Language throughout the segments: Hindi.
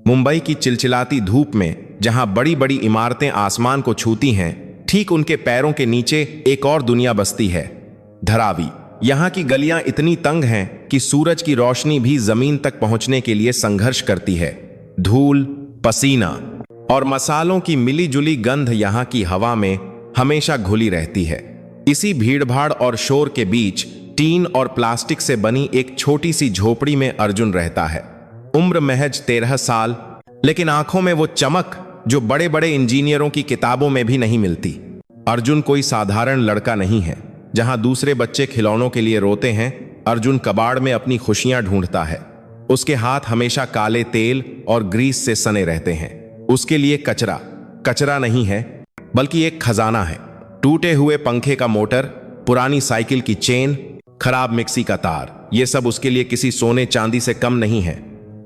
मुंबई की चिलचिलाती धूप में जहां बड़ी बड़ी इमारतें आसमान को छूती हैं, ठीक उनके पैरों के नीचे एक और दुनिया बसती है, धरावी। यहाँ की गलियां इतनी तंग हैं कि सूरज की रोशनी भी जमीन तक पहुंचने के लिए संघर्ष करती है। धूल, पसीना और मसालों की मिली जुली गंध यहाँ की हवा में हमेशा घुली रहती है। इसी भीड़भाड़ और शोर के बीच टीन और प्लास्टिक से बनी एक छोटी सी झोपड़ी में अर्जुन रहता है। उम्र महज 13 साल, लेकिन आंखों में वो चमक जो बड़े बड़े इंजीनियरों की किताबों में भी नहीं मिलती। अर्जुन कोई साधारण लड़का नहीं है। जहां दूसरे बच्चे खिलौनों के लिए रोते हैं, अर्जुन कबाड़ में अपनी खुशियां ढूंढता है। उसके हाथ हमेशा काले तेल और ग्रीस से सने रहते हैं। उसके लिए कचरा कचरा नहीं है, बल्कि एक खजाना है। टूटे हुए पंखे का मोटर, पुरानी साइकिल की चेन, खराब मिक्सी का तार, ये सब उसके लिए किसी सोने चांदी से कम नहीं है।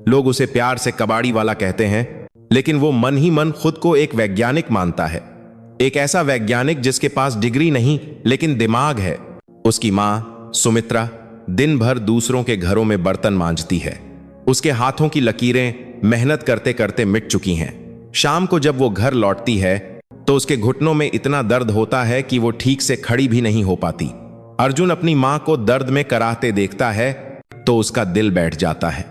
लोग उसे प्यार से कबाड़ी वाला कहते हैं, लेकिन वो मन ही मन खुद को एक वैज्ञानिक मानता है। एक ऐसा वैज्ञानिक जिसके पास डिग्री नहीं, लेकिन दिमाग है। उसकी माँ सुमित्रा दिन भर दूसरों के घरों में बर्तन मांजती है। उसके हाथों की लकीरें मेहनत करते करते मिट चुकी हैं। शाम को जब वो घर लौटती है तो उसके घुटनों में इतना दर्द होता है कि वो ठीक से खड़ी भी नहीं हो पाती। अर्जुन अपनी माँ को दर्द में कराहते देखता है तो उसका दिल बैठ जाता है।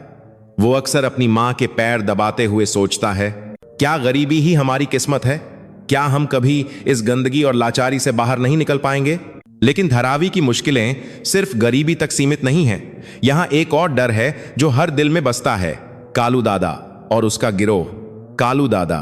वो अक्सर अपनी माँ के पैर दबाते हुए सोचता है, क्या गरीबी ही हमारी किस्मत है? क्या हम कभी इस गंदगी और लाचारी से बाहर नहीं निकल पाएंगे? लेकिन धरावी की मुश्किलें सिर्फ गरीबी तक सीमित नहीं हैं। यहां एक और डर है जो हर दिल में बसता है, कालू दादा और उसका गिरोह। कालू दादा,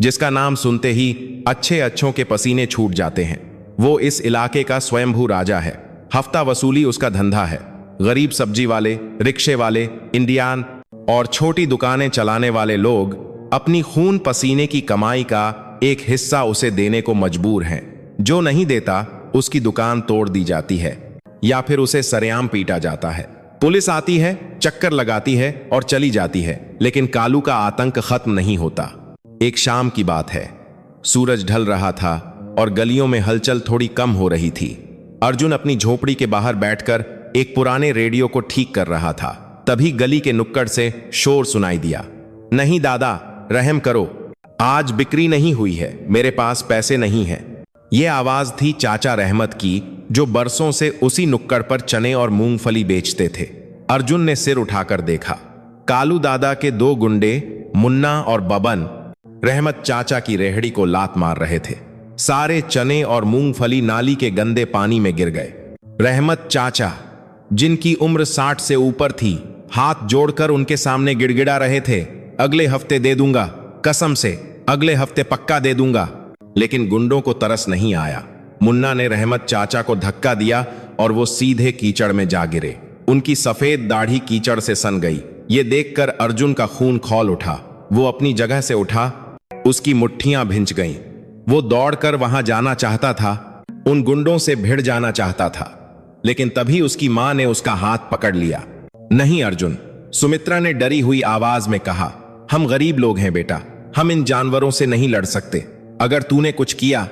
जिसका नाम सुनते ही अच्छे अच्छों के पसीने छूट जाते हैं। वो इस इलाके का स्वयंभू राजा है। हफ्ता वसूली उसका धंधा है। गरीब सब्जी वाले, रिक्शे वाले, इंडियन और छोटी दुकानें चलाने वाले लोग अपनी खून पसीने की कमाई का एक हिस्सा उसे देने को मजबूर हैं। जो नहीं देता उसकी दुकान तोड़ दी जाती है या फिर उसे सरेआम पीटा जाता है। पुलिस आती है, चक्कर लगाती है और चली जाती है, लेकिन कालू का आतंक खत्म नहीं होता। एक शाम की बात है। सूरज ढल रहा था और गलियों में हलचल थोड़ी कम हो रही थी। अर्जुन अपनी झोपड़ी के बाहर बैठकर एक पुराने रेडियो को ठीक कर रहा था। तभी गली के नुक्कड़ से शोर सुनाई दिया, नहीं दादा, रहम करो, आज बिक्री नहीं हुई है, मेरे पास पैसे नहीं हैं। यह आवाज थी चाचा रहमत की, जो बरसों से उसी नुक्कड़ पर चने और मूंगफली बेचते थे। अर्जुन ने सिर उठाकर देखा। कालू दादा के 2 गुंडे, मुन्ना और बबन, रहमत चाचा की रेहड़ी को लात मार रहे थे। सारे चने और मूंगफली नाली के गंदे पानी में गिर गए। रहमत चाचा, जिनकी उम्र 60 से ऊपर थी, हाथ जोड़कर उनके सामने गिड़गिड़ा रहे थे, अगले हफ्ते दे दूंगा, कसम से अगले हफ्ते पक्का दे दूंगा। लेकिन गुंडों को तरस नहीं आया। मुन्ना ने रहमत चाचा को धक्का दिया और वो सीधे कीचड़ में जा गिरे। उनकी सफेद दाढ़ी कीचड़ से सन गई। ये देखकर अर्जुन का खून खौल उठा। वो अपनी जगह से उठा, उसकी मुट्ठियां भिंच गईं। वो दौड़कर वहां जाना चाहता था, उन गुंडों से भिड़ जाना चाहता था, लेकिन तभी उसकी मां ने उसका हाथ पकड़ लिया। नहीं अर्जुन, सुमित्रा ने डरी हुई आवाज में कहा, हम गरीब लोग हैं बेटा, हम इन जानवरों से नहीं लड़ सकते। अगर तूने कुछ किया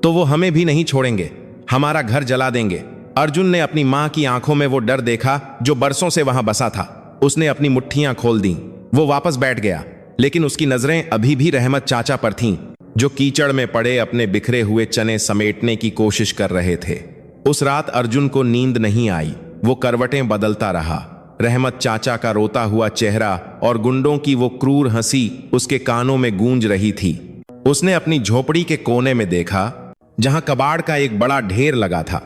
तो वो हमें भी नहीं छोड़ेंगे, हमारा घर जला देंगे। अर्जुन ने अपनी मां की आंखों में वो डर देखा जो बरसों से वहां बसा था। उसने अपनी मुट्ठियां खोल दी। वो वापस बैठ गया, लेकिन उसकी नजरें अभी भी रहमत चाचा पर थीं, जो कीचड़ में पड़े अपने बिखरे हुए चने समेटने की कोशिश कर रहे थे। उस रात अर्जुन को नींद नहीं आई। वो करवटें बदलता रहा। रहमत चाचा का रोता हुआ चेहरा और गुंडों की वो क्रूर हंसी उसके कानों में गूंज रही थी। उसने अपनी झोपड़ी के कोने में देखा, जहां कबाड़ का एक बड़ा ढेर लगा था।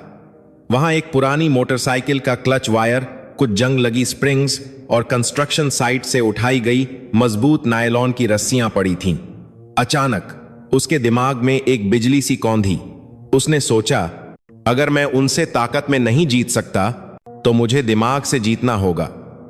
वहां एक पुरानी मोटरसाइकिल का क्लच वायर, कुछ जंग लगी स्प्रिंग्स और कंस्ट्रक्शन साइट से उठाई गई मजबूत नायलॉन की रस्सियां पड़ी थीं। अचानक उसके दिमाग में एक बिजली सी कौंधी। उसने सोचा, अगर मैं उनसे ताकत में नहीं जीत सकता तो मुझे दिमाग से जीतना होगा।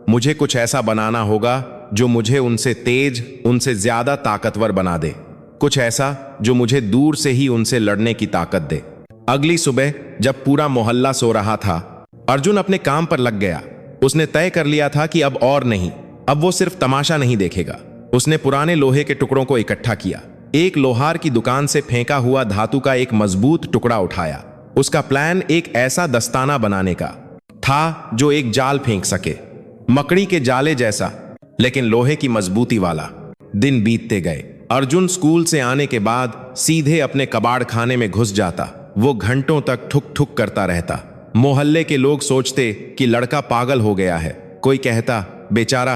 मुझे कुछ ऐसा बनाना होगा जो मुझे उनसे तेज, उनसे ज्यादा ताकतवर बना दे। कुछ ऐसा जो मुझे दूर से ही उनसे लड़ने की ताकत दे। अगली सुबह जब पूरा मोहल्ला सो रहा था, अर्जुन अपने काम पर लग गया। उसने तय कर लिया था कि अब और नहीं, अब वो सिर्फ तमाशा नहीं देखेगा। उसने पुराने लोहे के टुकड़ों को इकट्ठा किया। एक लोहार की दुकान से फेंका हुआ धातु का एक मजबूत टुकड़ा उठाया। उसका प्लान एक ऐसा दस्ताना बनाने का था जो एक जाल फेंक सके, मकड़ी के जाले जैसा, लेकिन लोहे की मजबूती वाला। दिन बीतते गए। अर्जुन स्कूल से आने के बाद सीधे अपने कबाड़ खाने में घुस जाता। वो घंटों तक ठुक ठुक करता रहता। मोहल्ले के लोग सोचते कि लड़का पागल हो गया है। कोई कहता बेचारा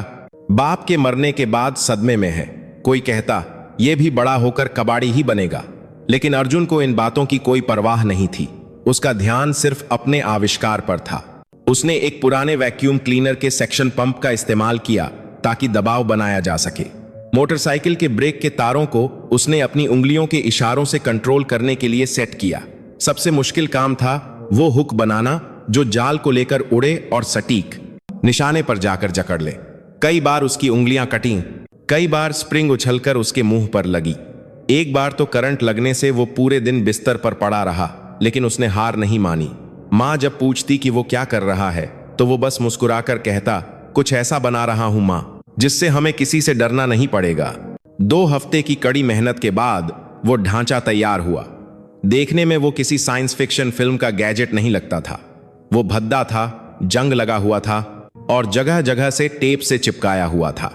बाप के मरने के बाद सदमे में है। कोई कहता ये भी बड़ा होकर कबाड़ी ही बनेगा। लेकिन अर्जुन को इन बातों की कोई परवाह नहीं थी। उसका ध्यान सिर्फ अपने आविष्कार पर था। उसने एक पुराने वैक्यूम क्लीनर के सेक्शन पंप का इस्तेमाल किया ताकि दबाव बनाया जा सके। मोटरसाइकिल के ब्रेक के तारों को उसने अपनी उंगलियों के इशारों से कंट्रोल करने के लिए सेट किया। सबसे मुश्किल काम था वो हुक बनाना जो जाल को लेकर उड़े और सटीक निशाने पर जाकर जकड़ ले। कई बार उसकी उंगलियां कटी, कई बार स्प्रिंग उछलकर उसके मुंह पर लगी। एक बार तो करंट लगने से वो पूरे दिन बिस्तर पर पड़ा रहा, लेकिन उसने हार नहीं मानी। माँ जब पूछती कि वो क्या कर रहा है तो वो बस मुस्कुराकर कहता, कुछ ऐसा बना रहा हूं माँ जिससे हमें किसी से डरना नहीं पड़ेगा। 2 हफ्ते की कड़ी मेहनत के बाद वो ढांचा तैयार हुआ। देखने में वो किसी साइंस फिक्शन फिल्म का गैजेट नहीं लगता था। वो भद्दा था, जंग लगा हुआ था और जगह जगह से टेप से चिपकाया हुआ था।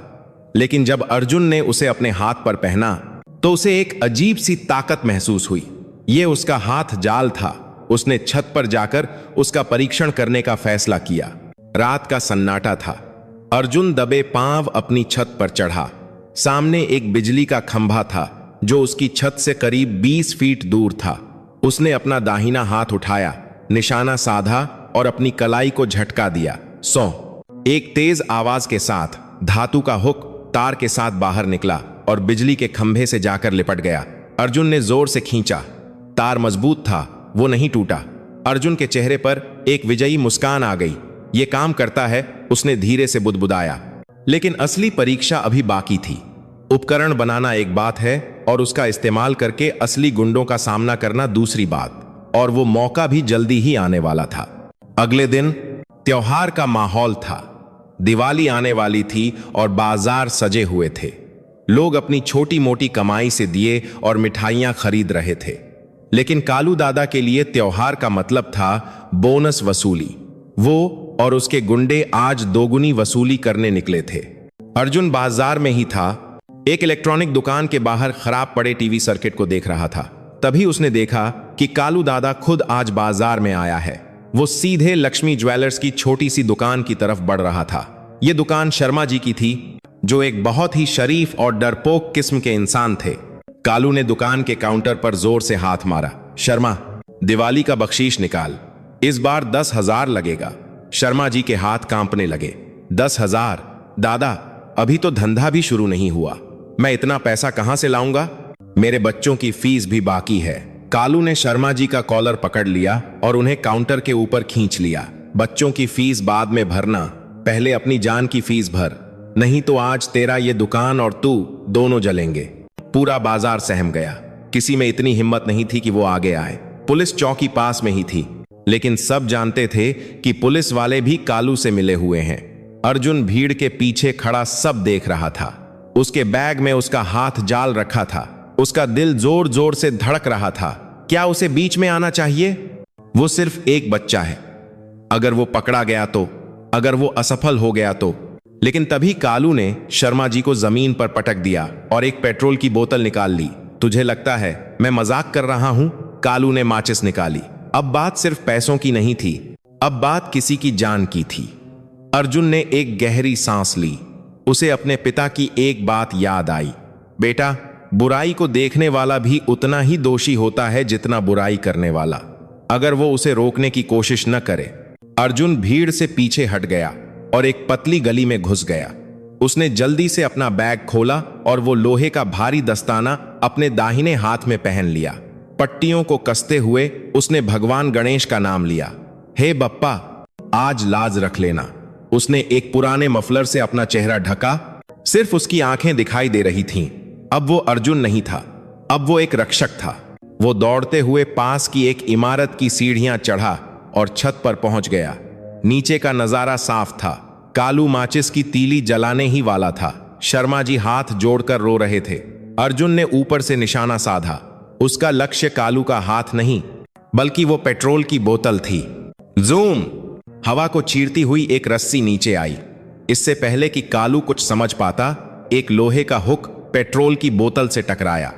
लेकिन जब अर्जुन ने उसे अपने हाथ पर पहना तो उसे एक अजीब सी ताकत महसूस हुई। ये उसका हाथ जाल था। उसने छत पर जाकर उसका परीक्षण करने का फैसला किया। रात का सन्नाटा था। अर्जुन दबे पांव अपनी छत पर चढ़ा। सामने एक बिजली का खंभा था जो उसकी छत से करीब 20 फीट दूर था। उसने अपना दाहिना हाथ उठाया, निशाना साधा और अपनी कलाई को झटका दिया। 100। एक तेज आवाज के साथ धातु का हुक तार के साथ बाहर निकला और बिजली के खंभे से जाकर लिपट गया। अर्जुन ने जोर से खींचा। तार मजबूत था, वो नहीं टूटा। अर्जुन के चेहरे पर एक विजयी मुस्कान आ गई। ये काम करता है, उसने धीरे से बुदबुदाया। लेकिन असली परीक्षा अभी बाकी थी। उपकरण बनाना एक बात है और उसका इस्तेमाल करके असली गुंडों का सामना करना दूसरी बात। और वो मौका भी जल्दी ही आने वाला था। अगले दिन त्योहार का माहौल था। दिवाली आने वाली थी और बाजार सजे हुए थे। लोग अपनी छोटी मोटी कमाई से दिए और मिठाइयां खरीद रहे थे। लेकिन कालू दादा के लिए त्योहार का मतलब था बोनस वसूली। वो और उसके गुंडे आज दोगुनी वसूली करने निकले थे। अर्जुन बाजार में ही था। एक इलेक्ट्रॉनिक दुकान के बाहर खराब पड़े टीवी सर्किट को देख रहा था। तभी उसने देखा कि कालू दादा खुद आज बाजार में आया है। वो सीधे लक्ष्मी ज्वेलर्स की छोटी सी दुकान की तरफ बढ़ रहा था। ये दुकान शर्मा जी की थी, जो एक बहुत ही शरीफ और डरपोक किस्म के इंसान थे। कालू ने दुकान के काउंटर पर जोर से हाथ मारा। शर्मा, दिवाली का बख्शीश निकाल, इस बार 10,000 लगेगा। शर्मा जी के हाथ कांपने लगे। 10,000? दादा, अभी तो धंधा भी शुरू नहीं हुआ, मैं इतना पैसा कहां से लाऊंगा? मेरे बच्चों की फीस भी बाकी है। कालू ने शर्मा जी का कॉलर पकड़ लिया और उन्हें काउंटर के ऊपर खींच लिया। बच्चों की फीस बाद में भरना, पहले अपनी जान की फीस भर, नहीं तो आज तेरा ये दुकान और तू दोनों जलेंगे। पूरा बाजार सहम गया। किसी में इतनी हिम्मत नहीं थी कि वो आगे आए। पुलिस चौकी पास में ही थी, लेकिन सब जानते थे कि पुलिस वाले भी कालू से मिले हुए हैं। अर्जुन भीड़ के पीछे खड़ा सब देख रहा था। उसके बैग में उसका हाथ जाल रखा था। उसका दिल जोर जोर से धड़क रहा था। क्या उसे बीच में आना चाहिए? वो सिर्फ एक बच्चा है। अगर वो पकड़ा गया तो, अगर वो असफल हो गया तो। लेकिन तभी कालू ने शर्मा जी को जमीन पर पटक दिया और एक पेट्रोल की बोतल निकाल ली। तुझे लगता है मैं मजाक कर रहा हूं? कालू ने माचिस निकाली। अब बात सिर्फ पैसों की नहीं थी, अब बात किसी की जान की थी। अर्जुन ने एक गहरी सांस ली। उसे अपने पिता की एक बात याद आई। बेटा, बुराई को देखने वाला भी उतना ही दोषी होता है जितना बुराई करने वाला, अगर वो उसे रोकने की कोशिश न करे। अर्जुन भीड़ से पीछे हट गया और एक पतली गली में घुस गया। उसने जल्दी से अपना बैग खोला और वो लोहे का भारी दस्ताना अपने दाहिने हाथ में पहन लिया। पट्टियों को कसते हुए उसने भगवान गणेश का नाम लिया। हे बप्पा, आज लाज रख लेना। उसने एक पुराने मफलर से अपना चेहरा ढका। सिर्फ उसकी आंखें दिखाई दे रही थीं। अब वो अर्जुन नहीं था, अब वो एक रक्षक था। वो दौड़ते हुए पास की एक इमारत की सीढ़ियां चढ़ा और छत पर पहुंच गया। नीचे का नजारा साफ था। कालू माचिस की तीली जलाने ही वाला था। शर्मा जी हाथ जोड़कर रो रहे थे। अर्जुन ने ऊपर से निशाना साधा। उसका लक्ष्य कालू का हाथ नहीं, बल्कि वो पेट्रोल की बोतल थी। जूम! हवा को चीरती हुई एक रस्सी नीचे आई। इससे पहले कि कालू कुछ समझ पाता, एक लोहे का हुक पेट्रोल की बोतल से टकराया।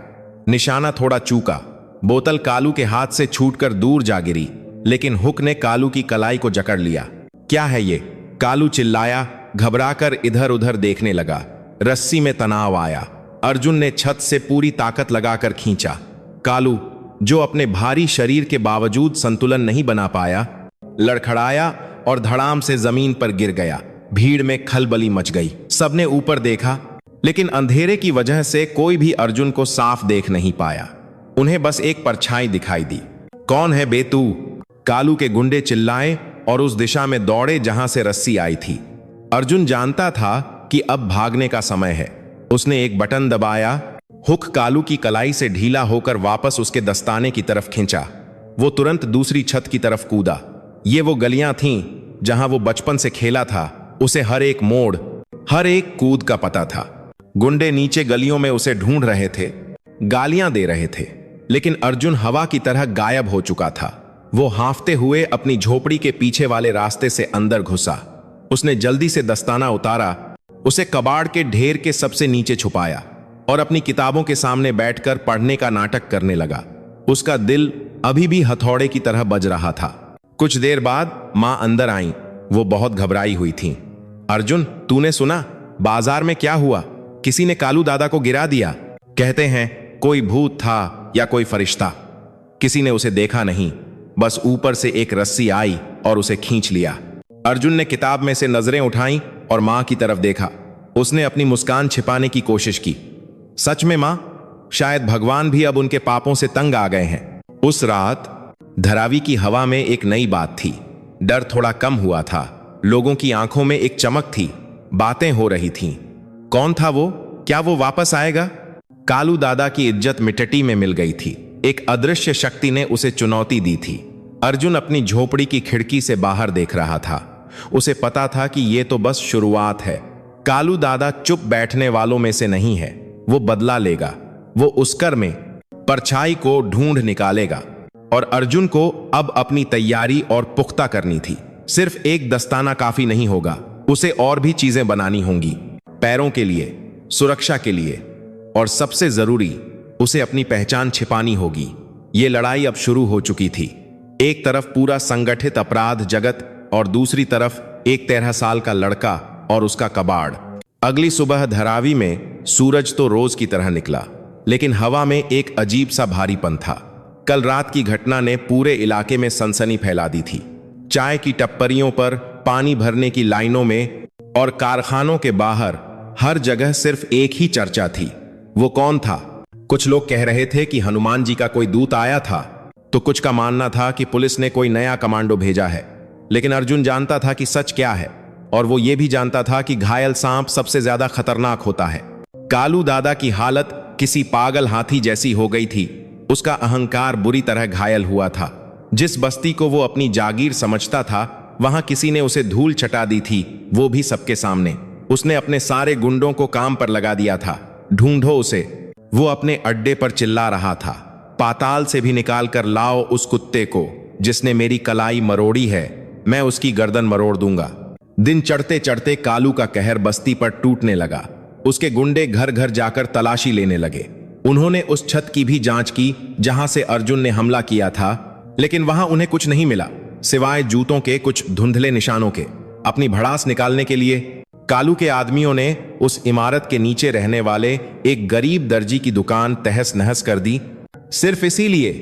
निशाना थोड़ा चूका, बोतल कालू के हाथ से छूटकर दूर जा गिरी, लेकिन हुक ने कालू की कलाई को जकड़ लिया। क्या है ये? कालू चिल्लाया, घबराकर इधर उधर देखने लगा। रस्सी में तनाव आया। अर्जुन ने छत से पूरी ताकत लगाकर खींचा। कालू, जो अपने भारी शरीर के बावजूद संतुलन नहीं बना पाया, लड़खड़ाया और धड़ाम से जमीन पर गिर गया। भीड़ में खलबली मच गई। सबने ऊपर देखा, लेकिन अंधेरे की वजह से कोई भी अर्जुन को साफ देख नहीं पाया। उन्हें बस एक परछाई दिखाई दी। कौन है बे तू? कालू के गुंडे चिल्लाए और उस दिशा में दौड़े जहां से रस्सी आई थी। अर्जुन जानता था कि अब भागने का समय है। उसने एक बटन दबाया। हुक कालू की कलाई से ढीला होकर वापस उसके दस्ताने की तरफ खींचा। वो तुरंत दूसरी छत की तरफ कूदा। ये वो गलियां थीं जहां वो बचपन से खेला था। उसे हर एक मोड़, हर एक कूद का पता था। गुंडे नीचे गलियों में उसे ढूंढ रहे थे, गालियां दे रहे थे, लेकिन अर्जुन हवा की तरह गायब हो चुका था। वो हांफते हुए अपनी झोपड़ी के पीछे वाले रास्ते से अंदर घुसा। उसने जल्दी से दस्ताना उतारा, उसे कबाड़ के ढेर के सबसे नीचे छुपाया और अपनी किताबों के सामने बैठकर पढ़ने का नाटक करने लगा। उसका दिल अभी भी हथौड़े की तरह बज रहा था। कुछ देर बाद मां अंदर आईं। वो बहुत घबराई हुई थीं। अर्जुन, तूने सुना? बाजार में क्या हुआ? किसी ने कालू दादा को गिरा दिया। कहते हैं कोई भूत था या कोई फरिश्ता। किसी ने उसे देखा नहीं, बस ऊपर से एक रस्सी आई और उसे खींच लिया। अर्जुन ने किताब में से नजरें उठाईं और मां की तरफ देखा। उसने अपनी मुस्कान छिपाने की कोशिश की। सच में मां, शायद भगवान भी अब उनके पापों से तंग आ गए हैं। उस रात धरावी की हवा में एक नई बात थी। डर थोड़ा कम हुआ था। लोगों की आंखों में एक चमक थी। बातें हो रही थीं। कौन था वो? क्या वो वापस आएगा? कालू दादा की इज्जत मिट्टी में मिल गई थी। एक अदृश्य शक्ति ने उसे चुनौती दी थी। अर्जुन अपनी झोपड़ी की खिड़की से बाहर देख रहा था। उसे पता था कि यह तो बस शुरुआत है। कालू दादा चुप बैठने वालों में से नहीं है। वो बदला लेगा। वो उसकर में परछाई को ढूंढ निकालेगा। और अर्जुन को अब अपनी तैयारी और पुख्ता करनी थी। सिर्फ एक दस्ताना काफी नहीं होगा, उसे और भी चीजें बनानी होंगी। पैरों के लिए, सुरक्षा के लिए, और सबसे जरूरी, उसे अपनी पहचान छिपानी होगी। ये लड़ाई अब शुरू हो चुकी थी। एक तरफ पूरा संगठित अपराध जगत और दूसरी तरफ एक 13 साल का लड़का और उसका कबाड़। अगली सुबह धरावी में सूरज तो रोज की तरह निकला, लेकिन हवा में एक अजीब सा भारीपन था। कल रात की घटना ने पूरे इलाके में सनसनी फैला दी थी। चाय की टप्परियों पर, पानी भरने की लाइनों में और कारखानों के बाहर हर जगह सिर्फ एक ही चर्चा थी। वो कौन था? कुछ लोग कह रहे थे कि हनुमान जी का कोई दूत आया था, तो कुछ का मानना था कि पुलिस ने कोई नया कमांडो भेजा है। लेकिन अर्जुन जानता था कि सच क्या है, और वो ये भी जानता था कि घायल सांप सबसे ज्यादा खतरनाक होता है। कालू दादा की हालत किसी पागल हाथी जैसी हो गई थी। उसका अहंकार बुरी तरह घायल हुआ था। जिस बस्ती को वो अपनी जागीर समझता था, वहां किसी ने उसे धूल चटा दी थी, वो भी सबके सामने। उसने अपने सारे गुंडों को काम पर लगा दिया था। ढूंढो उसे। वो अपने अड्डे पर चिल्ला रहा था, पाताल से भी निकाल कर लाओ उस कुत्ते को जिसने मेरी कलाई मरोड़ी है। मैं उसकी गर्दन मरोड़ दूंगा। दिन चढ़ते चढ़ते कालू का कहर बस्ती पर टूटने लगा। उसके गुंडे घर घर जाकर तलाशी लेने लगे। उन्होंने उस छत की भी जांच की जहां से अर्जुन ने हमला किया था, लेकिन वहां उन्हें कुछ नहीं मिला सिवाय जूतों के कुछ धुंधले निशानों के। अपनी भड़ास निकालने के लिए कालू के आदमियों ने उस इमारत के नीचे रहने वाले एक गरीब दर्जी की दुकान तहस नहस कर दी, सिर्फ इसीलिए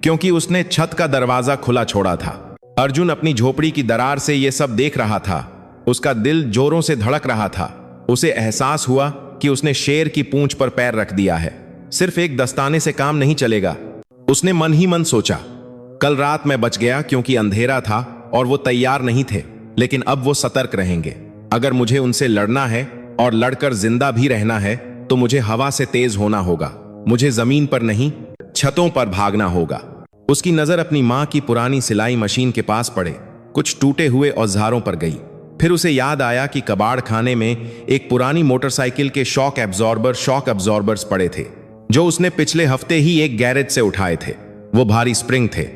क्योंकि उसने छत का दरवाजा खुला छोड़ा था। अर्जुन अपनी झोपड़ी की दरार से यह सब देख रहा था। उसका दिल जोरों से धड़क रहा था। उसे एहसास हुआ कि उसने शेर की पूंछ पर पैर रख दिया है। सिर्फ एक दस्ताने से काम नहीं चलेगा। उसने मन ही मन सोचा, कल रात मैं बच गया क्योंकि अंधेरा था और वो तैयार नहीं थे, लेकिन अब वो सतर्क रहेंगे। अगर मुझे उनसे लड़ना है और लड़कर जिंदा भी रहना है तो मुझे हवा से तेज होना होगा। मुझे जमीन पर नहीं, छतों पर भागना होगा। उसकी नजर अपनी मां की पुरानी सिलाई मशीन के पास पड़े कुछ टूटे हुए औजारों पर गई। फिर उसे याद आया कि कबाड़ खाने में एक पुरानी मोटरसाइकिल के शॉक एब्जॉर्बर्स पड़े थे, जो उसने पिछले हफ्ते ही एक गैरेज से उठाए थे। वो भारी स्प्रिंग थे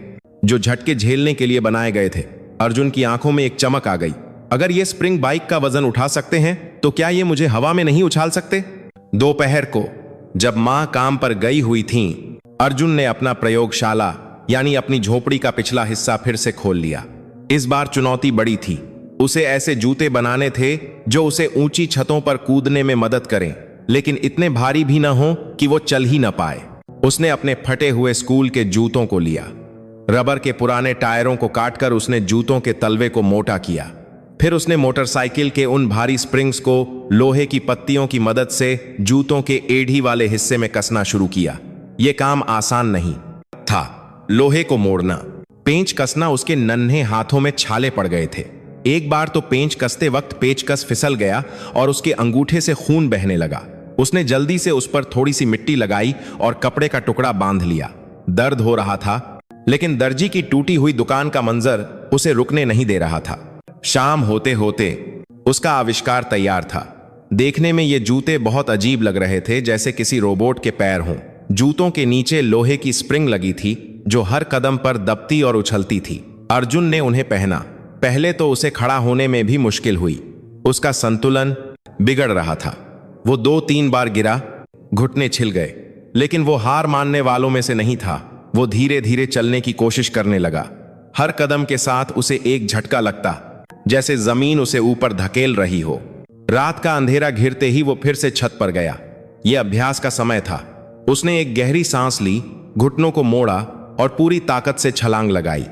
जो झटके झेलने के लिए बनाए गए थे। अर्जुन की आंखों में एक चमक आ गई। अगर ये स्प्रिंग बाइक का वजन उठा सकते हैं तो क्या ये मुझे हवा में नहीं उछाल सकते? दोपहर को जब माँ काम पर गई हुई थीं, अर्जुन ने अपना प्रयोगशाला यानी अपनी झोपड़ी का पिछला हिस्सा फिर से खोल लिया। इस बार चुनौती बड़ी थी। उसे ऐसे जूते बनाने थे जो उसे ऊंची छतों पर कूदने में मदद करें, लेकिन इतने भारी भी न हो कि वो चल ही न पाए। उसने अपने फटे हुए स्कूल के जूतों को लिया। रबर के पुराने टायरों को काटकर उसने जूतों के तलवे को मोटा किया। फिर उसने मोटरसाइकिल के उन भारी स्प्रिंग्स को लोहे की पत्तियों की मदद से जूतों के एड़ी वाले हिस्से में कसना शुरू किया। यह काम आसान नहीं था। लोहे को मोड़ना, पेंच कसना उसके नन्हे हाथों में छाले पड़ गए थे। एक बार तो पेंच कसते वक्त पेचकस फिसल गया और उसके अंगूठे से खून बहने लगा। उसने जल्दी से उस पर थोड़ी सी मिट्टी लगाई और कपड़े का टुकड़ा बांध लिया। दर्द हो रहा था, लेकिन दर्जी की टूटी हुई दुकान का मंजर उसे रुकने नहीं दे रहा था। शाम होते होते उसका आविष्कार तैयार था। देखने में ये जूते बहुत अजीब लग रहे थे, जैसे किसी रोबोट के पैर हों। जूतों के नीचे लोहे की स्प्रिंग लगी थी जो हर कदम पर दबती और उछलती थी। अर्जुन ने उन्हें पहना। पहले तो उसे खड़ा होने में भी मुश्किल हुई। उसका संतुलन बिगड़ रहा था। वो 2-3 बार गिरा, घुटने छिल गए, लेकिन वो हार मानने वालों में से नहीं था। वो धीरे धीरे चलने की कोशिश करने लगा। हर कदम के साथ उसे एक झटका लगता, जैसे जमीन उसे ऊपर धकेल रही हो। रात का अंधेरा घिरते ही वो फिर से छत पर गया। यह अभ्यास का समय था। उसने एक गहरी सांस ली, घुटनों को मोड़ा और पूरी ताकत से छलांग लगाई।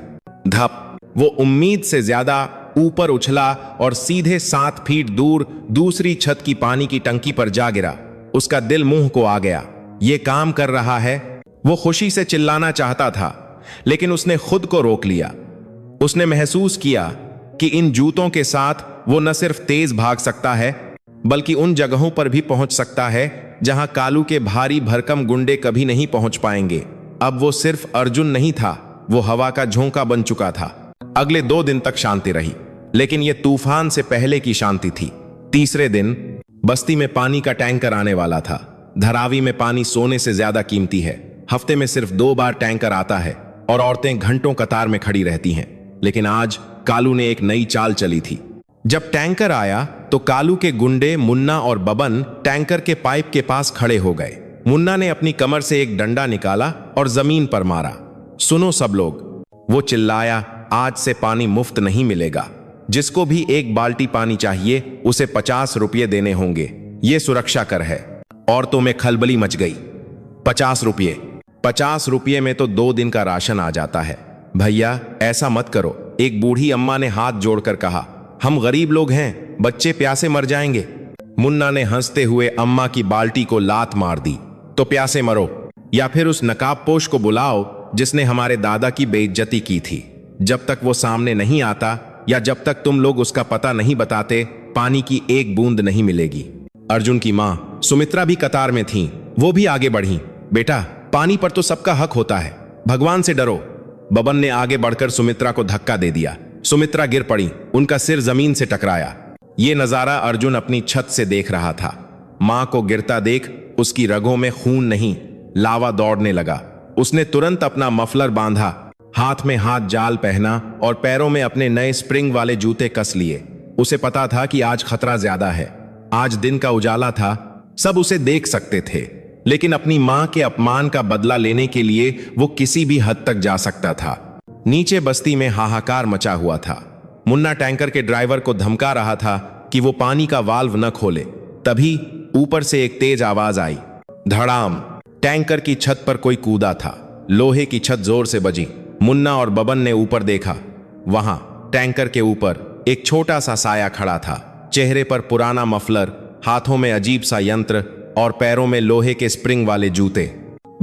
धप! वो उम्मीद से ज्यादा ऊपर उछला और सीधे 7 फीट दूर दूसरी छत की पानी की टंकी पर जा गिरा। उसका दिल मुंह को आ गया। ये काम कर रहा है। वो खुशी से चिल्लाना चाहता था, लेकिन उसने खुद को रोक लिया। उसने महसूस किया कि इन जूतों के साथ वो न सिर्फ तेज भाग सकता है, बल्कि उन जगहों पर भी पहुंच सकता है जहां कालू के भारी भरकम गुंडे कभी नहीं पहुंच पाएंगे। अब वो सिर्फ अर्जुन नहीं था, वो हवा का झोंका बन चुका था। अगले 2 दिन तक शांति रही, लेकिन यह तूफान से पहले की शांति थी। तीसरे दिन बस्ती में पानी का टैंकर आने वाला था। धरावी में पानी सोने से ज्यादा कीमती है। हफ्ते में सिर्फ 2 बार टैंकर आता है और औरतें घंटों कतार में खड़ी रहती हैं। लेकिन आज कालू ने एक नई चाल चली थी। जब टैंकर आया तो कालू के गुंडे मुन्ना और बबन टैंकर के पाइप के पास खड़े हो गए। मुन्ना ने अपनी कमर से एक डंडा निकाला और जमीन पर मारा। सुनो सब लोग, वो चिल्लाया, आज से पानी मुफ्त नहीं मिलेगा। जिसको भी 1 बाल्टी पानी चाहिए उसे 50 रुपये देने होंगे। ये सुरक्षा कर है। औरतों में खलबली मच गई। 50 रुपये? 50 रुपये में तो 2 दिन का राशन आ जाता है। भैया ऐसा मत करो, एक बूढ़ी अम्मा ने हाथ जोड़कर कहा। हम गरीब लोग हैं, बच्चे प्यासे मर जाएंगे। मुन्ना ने हंसते हुए अम्मा की बाल्टी को लात मार दी। तो प्यासे मरो, या फिर उस नकाबपोश को बुलाओ जिसने हमारे दादा की बेइज्जती की थी। जब तक वो सामने नहीं आता या जब तक तुम लोग उसका पता नहीं बताते, पानी की 1 बूंद नहीं मिलेगी। अर्जुन की माँ सुमित्रा भी कतार में थीं। वो भी आगे बढ़ी। बेटा, पानी पर तो सबका हक होता है, भगवान से डरो। बबन ने आगे बढ़कर सुमित्रा को धक्का दे दिया। सुमित्रा गिर पड़ी, उनका सिर जमीन से टकराया। ये नजारा अर्जुन अपनी छत से देख रहा था। मां को गिरता देख उसकी रगों में खून नहीं, लावा दौड़ने लगा। उसने तुरंत अपना मफलर बांधा, हाथ में हाथ जाल पहना और पैरों में अपने नए स्प्रिंग वाले जूते कस लिए। उसे पता था कि आज खतरा ज्यादा है। आज दिन का उजाला था, सब उसे देख सकते थे, लेकिन अपनी मां के अपमान का बदला लेने के लिए वो किसी भी हद तक जा सकता था। नीचे बस्ती में हाहाकार मचा हुआ था। मुन्ना टैंकर के ड्राइवर को धमका रहा था कि वो पानी का वाल्व न खोले। तभी ऊपर से एक तेज आवाज आई। धड़ाम! टैंकर की छत पर कोई कूदा था। लोहे की छत जोर से बजी। मुन्ना और बबन ने ऊपर देखा। वहां टैंकर के ऊपर एक छोटा सा साया खड़ा था। चेहरे पर पुराना मफलर, हाथों में अजीब सा यंत्र और पैरों में लोहे के स्प्रिंग वाले जूते।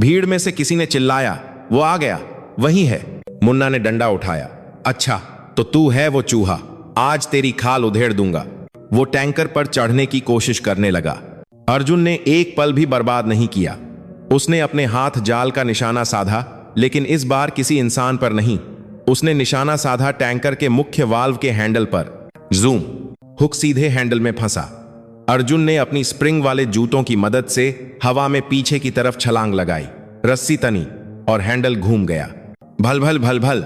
भीड़ में से किसी ने चिल्लाया, वो आ गया, वही है। मुन्ना ने डंडा उठाया। अच्छा, तो तू है वो चूहा, आज तेरी खाल उधेड़ दूंगा। वो टैंकर पर चढ़ने की कोशिश करने लगा। अर्जुन ने एक पल भी बर्बाद नहीं किया। उसने अपने हाथ जाल का निशाना साधा, लेकिन इस बार किसी इंसान पर नहीं। उसने निशाना साधा टैंकर के मुख्य वाल्व के हैंडल पर। जूम! हुक सीधे हैंडल में फंसा। अर्जुन ने अपनी स्प्रिंग वाले जूतों की मदद से हवा में पीछे की तरफ छलांग लगाई। रस्सी तनी और हैंडल घूम गया। भल भल भल भल!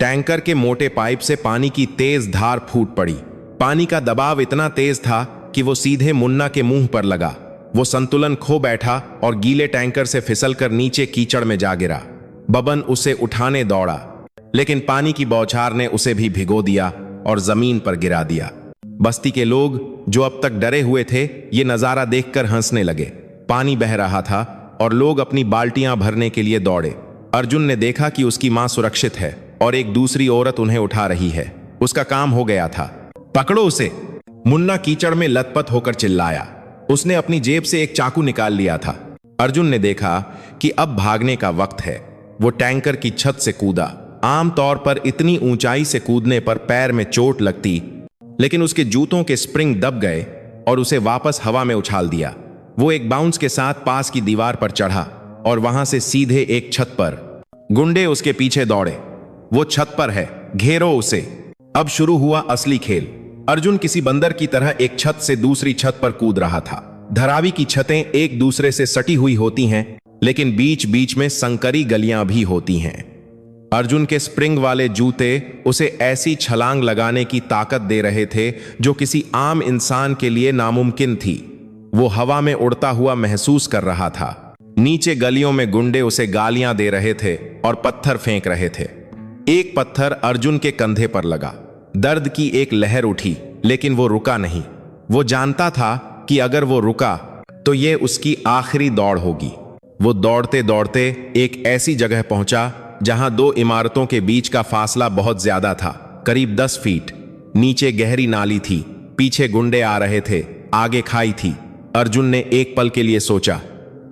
टैंकर के मोटे पाइप से पानी की तेज धार फूट पड़ी। पानी का दबाव इतना तेज था कि वो सीधे मुन्ना के मुंह पर लगा। वो संतुलन खो बैठा और गीले टैंकर से फिसलकर नीचे कीचड़ में जा गिरा। बबन उसे उठाने दौड़ा, लेकिन पानी की बौछार ने उसे भी भिगो दिया और जमीन पर गिरा दिया। बस्ती के लोग जो अब तक डरे हुए थे, ये नजारा देखकर हंसने लगे। पानी बह रहा था और लोग अपनी बाल्टियां भरने के लिए दौड़े। अर्जुन ने देखा कि उसकी मां सुरक्षित है और एक दूसरी औरत उन्हें उठा रही है। उसका काम हो गया था। पकड़ो उसे, मुन्ना कीचड़ में लथपथ होकर चिल्लाया। उसने अपनी जेब से एक चाकू निकाल लिया था। अर्जुन ने देखा कि अब भागने का वक्त है। वो टैंकर की छत से कूदा। आमतौर पर इतनी ऊंचाई से कूदने पर पैर में चोट लगती, लेकिन उसके जूतों के स्प्रिंग दब गए और उसे वापस हवा में उछाल दिया। वो एक बाउंस के साथ पास की दीवार पर चढ़ा और वहां से सीधे एक छत पर। गुंडे उसके पीछे दौड़े। वो छत पर है, घेरो उसे। अब शुरू हुआ असली खेल। अर्जुन किसी बंदर की तरह एक छत से दूसरी छत पर कूद रहा था। धरावी की छतें एक दूसरे से सटी हुई होती हैं, लेकिन बीच बीच में संकरी गलियां भी होती हैं। अर्जुन के स्प्रिंग वाले जूते उसे ऐसी छलांग लगाने की ताकत दे रहे थे जो किसी आम इंसान के लिए नामुमकिन थी। वो हवा में उड़ता हुआ महसूस कर रहा था। नीचे गलियों में गुंडे उसे गालियां दे रहे थे और पत्थर फेंक रहे थे। एक पत्थर अर्जुन के कंधे पर लगा। दर्द की एक लहर उठी, लेकिन वो रुका नहीं। वो जानता था कि अगर वो रुका तो ये उसकी आखिरी दौड़ होगी। वो दौड़ते दौड़ते एक ऐसी जगह पहुंचा जहां दो इमारतों के बीच का फासला बहुत ज्यादा था, करीब 10 फीट। नीचे गहरी नाली थी, पीछे गुंडे आ रहे थे, आगे खाई थी। अर्जुन ने एक पल के लिए सोचा,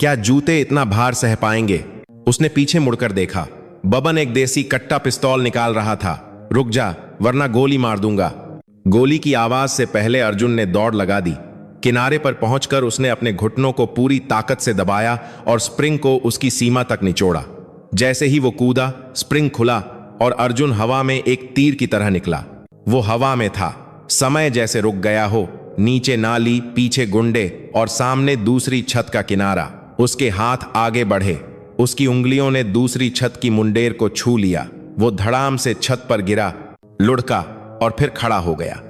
क्या जूते इतना भार सह पाएंगे? उसने पीछे मुड़कर देखा। बबन एक देसी कट्टा पिस्तौल निकाल रहा था। रुक जा, वरना गोली मार दूंगा। गोली की आवाज से पहले अर्जुन ने दौड़ लगा दी। किनारे पर पहुंचकर उसने अपने घुटनों को पूरी ताकत से दबाया और स्प्रिंग को उसकी सीमा तक निचोड़ा। जैसे ही वो कूदा, स्प्रिंग खुला और अर्जुन हवा में एक तीर की तरह निकला। वो हवा में था, समय जैसे रुक गया हो। नीचे नाली, पीछे गुंडे और सामने दूसरी छत का किनारा। उसके हाथ आगे बढ़े। उसकी उंगलियों ने दूसरी छत की मुंडेर को छू लिया। वो धड़ाम से छत पर गिरा, लुढ़का और फिर खड़ा हो गया।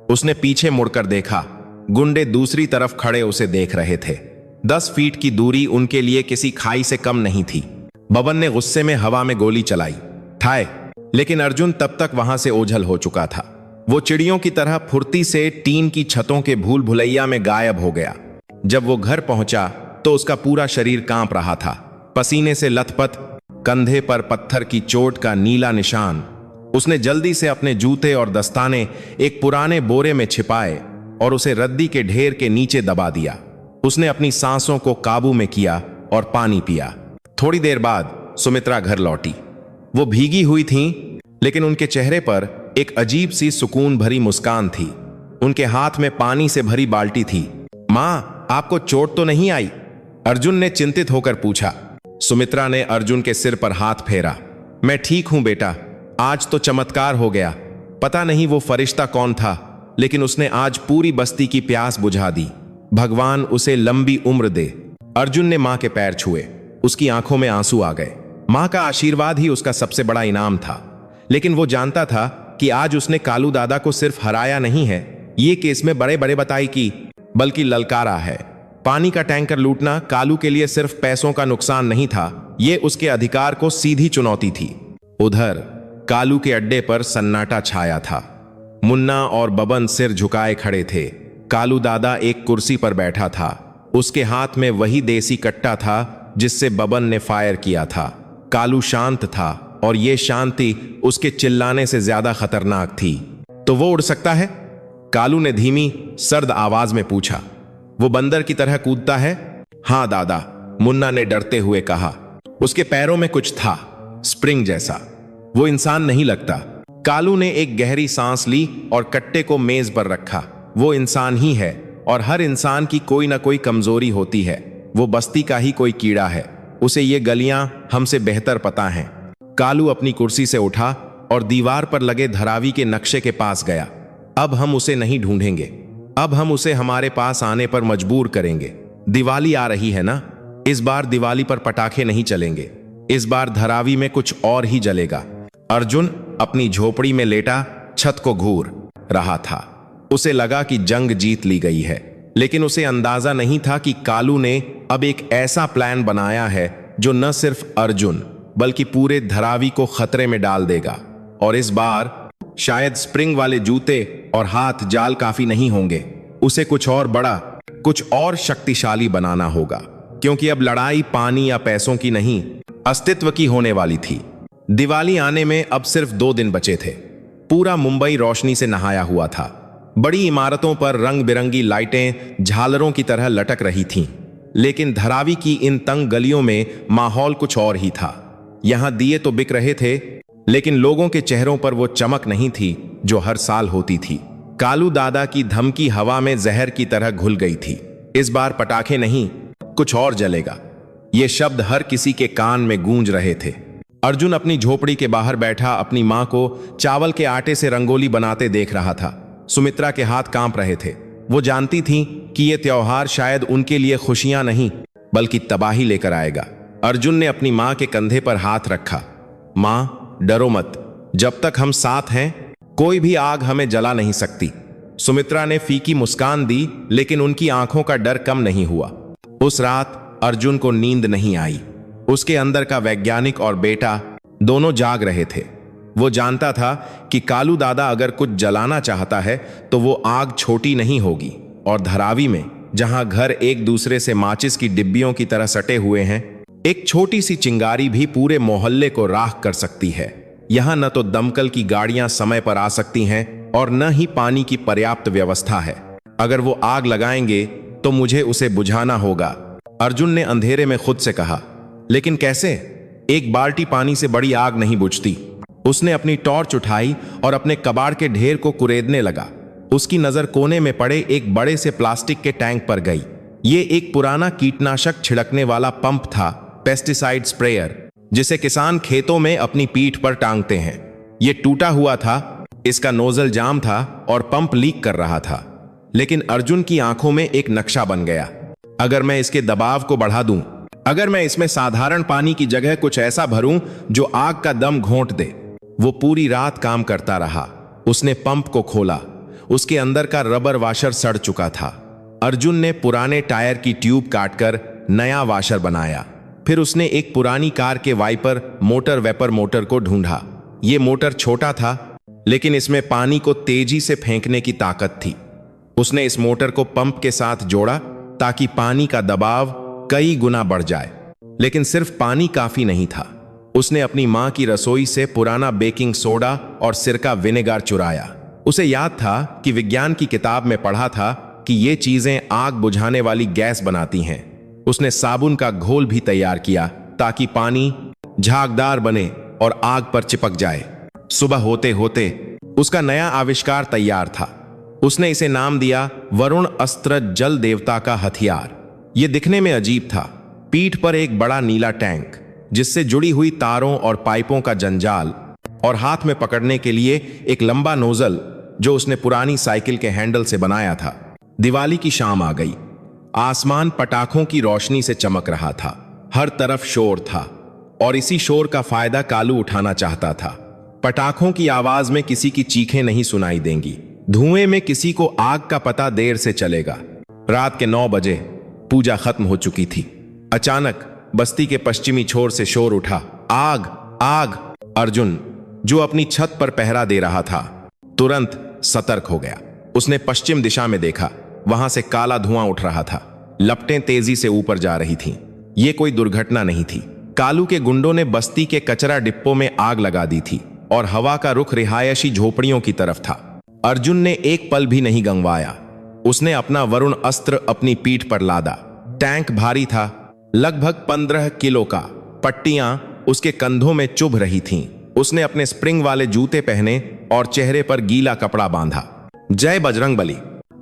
उसने पीछे मुड़कर देखा। गुंडे दूसरी तरफ खड़े उसे देख रहे थे। 10 फीट की दूरी उनके लिए किसी खाई से कम नहीं थी। बबन ने गुस्से में हवा में गोली चलाई, ठाए, लेकिन अर्जुन तब तक वहां से ओझल हो चुका था। वो चिड़ियों की तरह फुर्ती से टीन की छतों के भूल भुलैया में गायब हो गया। जब वो घर पहुंचा तो उसका पूरा शरीर कांप रहा था, पसीने से लथपथ, कंधे पर पत्थर की चोट का नीला निशान। उसने जल्दी से अपने जूते और दस्ताने एक पुराने बोरे में छिपाए और उसे रद्दी के ढेर के नीचे दबा दिया। उसने अपनी सांसों को काबू में किया और पानी पिया। थोड़ी देर बाद सुमित्रा घर लौटी। वो भीगी हुई थीं, लेकिन उनके चेहरे पर एक अजीब सी सुकून भरी मुस्कान थी। उनके हाथ में पानी से भरी बाल्टी थी। मां, आपको चोट तो नहीं आई? अर्जुन ने चिंतित होकर पूछा। सुमित्रा ने अर्जुन के सिर पर हाथ फेरा। मैं ठीक हूं बेटा, आज तो चमत्कार हो गया। पता नहीं वो फरिश्ता कौन था, लेकिन उसने आज पूरी बस्ती की प्यास बुझा दी। भगवान उसे लंबी उम्र दे। अर्जुन ने मां के पैर छुए। उसकी आंखों में आंसू आ गए। मां का आशीर्वाद ही उसका सबसे बड़ा इनाम था। लेकिन वो जानता था कि आज उसने कालू दादा को सिर्फ हराया नहीं है, ये केस में बड़े बड़े बताई की, बल्कि ललकारा है। पानी का टैंकर लूटना कालू के लिए सिर्फ पैसों का नुकसान नहीं था, ये उसके अधिकार को सीधी चुनौती थी। उधर कालू के अड्डे पर सन्नाटा छाया था। मुन्ना और बबन सिर झुकाए खड़े थे। कालू दादा एक कुर्सी पर बैठा था। उसके हाथ में वही देसी कट्टा था जिससे बबन ने फायर किया था। कालू शांत था और यह शांति उसके चिल्लाने से ज्यादा खतरनाक थी। तो वो उड़ सकता है? कालू ने धीमी सर्द आवाज में पूछा। वो बंदर की तरह कूदता है? हां दादा, मुन्ना ने डरते हुए कहा। उसके पैरों में कुछ था, स्प्रिंग जैसा। वो इंसान नहीं लगता। कालू ने एक गहरी सांस ली और कट्टे को मेज पर रखा। वो इंसान ही है और हर इंसान की कोई ना कोई कमजोरी होती है। वो बस्ती का ही कोई कीड़ा है। उसे ये गलियां हमसे बेहतर पता हैं। कालू अपनी कुर्सी से उठा और दीवार पर लगे धरावी के नक्शे के पास गया। अब हम उसे नहीं ढूंढेंगे, अब हम उसे हमारे पास आने पर मजबूर करेंगे। दिवाली आ रही है ना, इस बार दिवाली पर पटाखे नहीं चलेंगे। इस बार धरावी में कुछ और ही जलेगा। अर्जुन अपनी झोपड़ी में लेटा छत को घूर रहा था। उसे लगा कि जंग जीत ली गई है। लेकिन उसे अंदाजा नहीं था कि कालू ने अब एक ऐसा प्लान बनाया है जो न सिर्फ अर्जुन बल्कि पूरे धरावी को खतरे में डाल देगा। और इस बार शायद स्प्रिंग वाले जूते और हाथ जाल काफी नहीं होंगे, उसे कुछ और बड़ा, कुछ और शक्तिशाली बनाना होगा, क्योंकि अब लड़ाई पानी या पैसों की नहीं, अस्तित्व की होने वाली थी। दिवाली आने में अब सिर्फ 2 दिन बचे थे। पूरा मुंबई रोशनी से नहाया हुआ था। बड़ी इमारतों पर रंग बिरंगी लाइटें झालरों की तरह लटक रही थीं, लेकिन धरावी की इन तंग गलियों में माहौल कुछ और ही था। यहां दिए तो बिक रहे थे, लेकिन लोगों के चेहरों पर वो चमक नहीं थी जो हर साल होती थी। कालू दादा की धमकी हवा में जहर की तरह घुल गई थी। इस बार पटाखे नहीं, कुछ और जलेगा। ये शब्द हर किसी के कान में गूंज रहे थे। अर्जुन अपनी झोपड़ी के बाहर बैठा अपनी मां को चावल के आटे से रंगोली बनाते देख रहा था। सुमित्रा के हाथ कांप रहे थे। वो जानती थी कि यह त्योहार शायद उनके लिए खुशियां नहीं बल्कि तबाही लेकर आएगा। अर्जुन ने अपनी मां के कंधे पर हाथ रखा। मां, डरो मत, जब तक हम साथ हैं कोई भी आग हमें जला नहीं सकती। सुमित्रा ने फीकी मुस्कान दी, लेकिन उनकी आंखों का डर कम नहीं हुआ। उस रात अर्जुन को नींद नहीं आई। उसके अंदर का वैज्ञानिक और बेटा दोनों जाग रहे थे। वो जानता था कि कालू दादा अगर कुछ जलाना चाहता है तो वो आग छोटी नहीं होगी। और धरावी में, जहां घर एक दूसरे से माचिस की डिब्बियों की तरह सटे हुए हैं, एक छोटी सी चिंगारी भी पूरे मोहल्ले को राख कर सकती है। यहां न तो दमकल की गाड़ियां समय पर आ सकती हैं और न ही पानी की पर्याप्त व्यवस्था है। अगर वो आग लगाएंगे तो मुझे उसे बुझाना होगा, अर्जुन ने अंधेरे में खुद से कहा। लेकिन कैसे? एक बाल्टी पानी से बड़ी आग नहीं बुझती। उसने अपनी टॉर्च उठाई और अपने कबाड़ के ढेर को कुरेदने लगा। उसकी नजर कोने में पड़े एक बड़े से प्लास्टिक के टैंक पर गई। ये एक पुराना कीटनाशक छिड़कने वाला पंप था, पेस्टिसाइड स्प्रेयर, जिसे किसान खेतों में अपनी पीठ पर टांगते हैं। ये टूटा हुआ था, इसका नोजल जाम था और पंप लीक कर रहा था। लेकिन अर्जुन की आंखों में एक नक्शा बन गया। अगर मैं इसके दबाव को बढ़ा दूं, अगर मैं इसमें साधारण पानी की जगह कुछ ऐसा भरूं जो आग का दम घोंट दे। वो पूरी रात काम करता रहा। उसने पंप को खोला। उसके अंदर का रबर वाशर सड़ चुका था। अर्जुन ने पुराने टायर की ट्यूब काटकर नया वाशर बनाया। फिर उसने एक पुरानी कार के वाइपर मोटर वेपर मोटर को ढूंढा। ये मोटर छोटा था, लेकिन इसमें पानी को तेजी से फेंकने की ताकत थी। उसने इस मोटर को पंप के साथ जोड़ा ताकि पानी का दबाव कई गुना बढ़ जाए। लेकिन सिर्फ पानी काफी नहीं था। उसने अपनी मां की रसोई से पुराना बेकिंग सोडा और सिरका विनेगार चुराया। उसे याद था कि विज्ञान की किताब में पढ़ा था कि ये चीजें आग बुझाने वाली गैस बनाती हैं। उसने साबुन का घोल भी तैयार किया ताकि पानी झागदार बने और आग पर चिपक जाए। सुबह होते होते उसका नया आविष्कार तैयार था। उसने इसे नाम दिया वरुण अस्त्र, जल देवता का हथियार। यह दिखने में अजीब था। पीठ पर एक बड़ा नीला टैंक जिससे जुड़ी हुई तारों और पाइपों का जंजाल, और हाथ में पकड़ने के लिए एक लंबा नोजल जो उसने पुरानी साइकिल के हैंडल से बनाया था। दिवाली की शाम आ गई। आसमान पटाखों की रोशनी से चमक रहा था। हर तरफ शोर था और इसी शोर का फायदा कालू उठाना चाहता था। पटाखों की आवाज में किसी की चीखें नहीं सुनाई देंगी। धुएं में किसी को आग का पता देर से चलेगा। रात के 9 बजे पूजा खत्म हो चुकी थी। अचानक बस्ती के पश्चिमी छोर से शोर उठा, आग आग। अर्जुन, जो अपनी छत पर पहरा दे रहा था, तुरंत सतर्क हो गया। उसने पश्चिम दिशा में देखा। वहां से काला धुआं उठ रहा था। लपटें तेजी से ऊपर जा रही थीं। यह कोई दुर्घटना नहीं थी। कालू के गुंडों ने बस्ती के कचरा डिब्बों में आग लगा दी थी और हवा का रुख रिहायशी झोपड़ियों की तरफ था। अर्जुन ने एक पल भी नहीं गंवाया। उसने अपना वरुण अस्त्र अपनी पीठ पर लादा। टैंक भारी था, लगभग 15 किलो का। पट्टियां उसके कंधों में चुभ रही थीं। उसने अपने स्प्रिंग वाले जूते पहने और चेहरे पर गीला कपड़ा बांधा। जय बजरंगबली।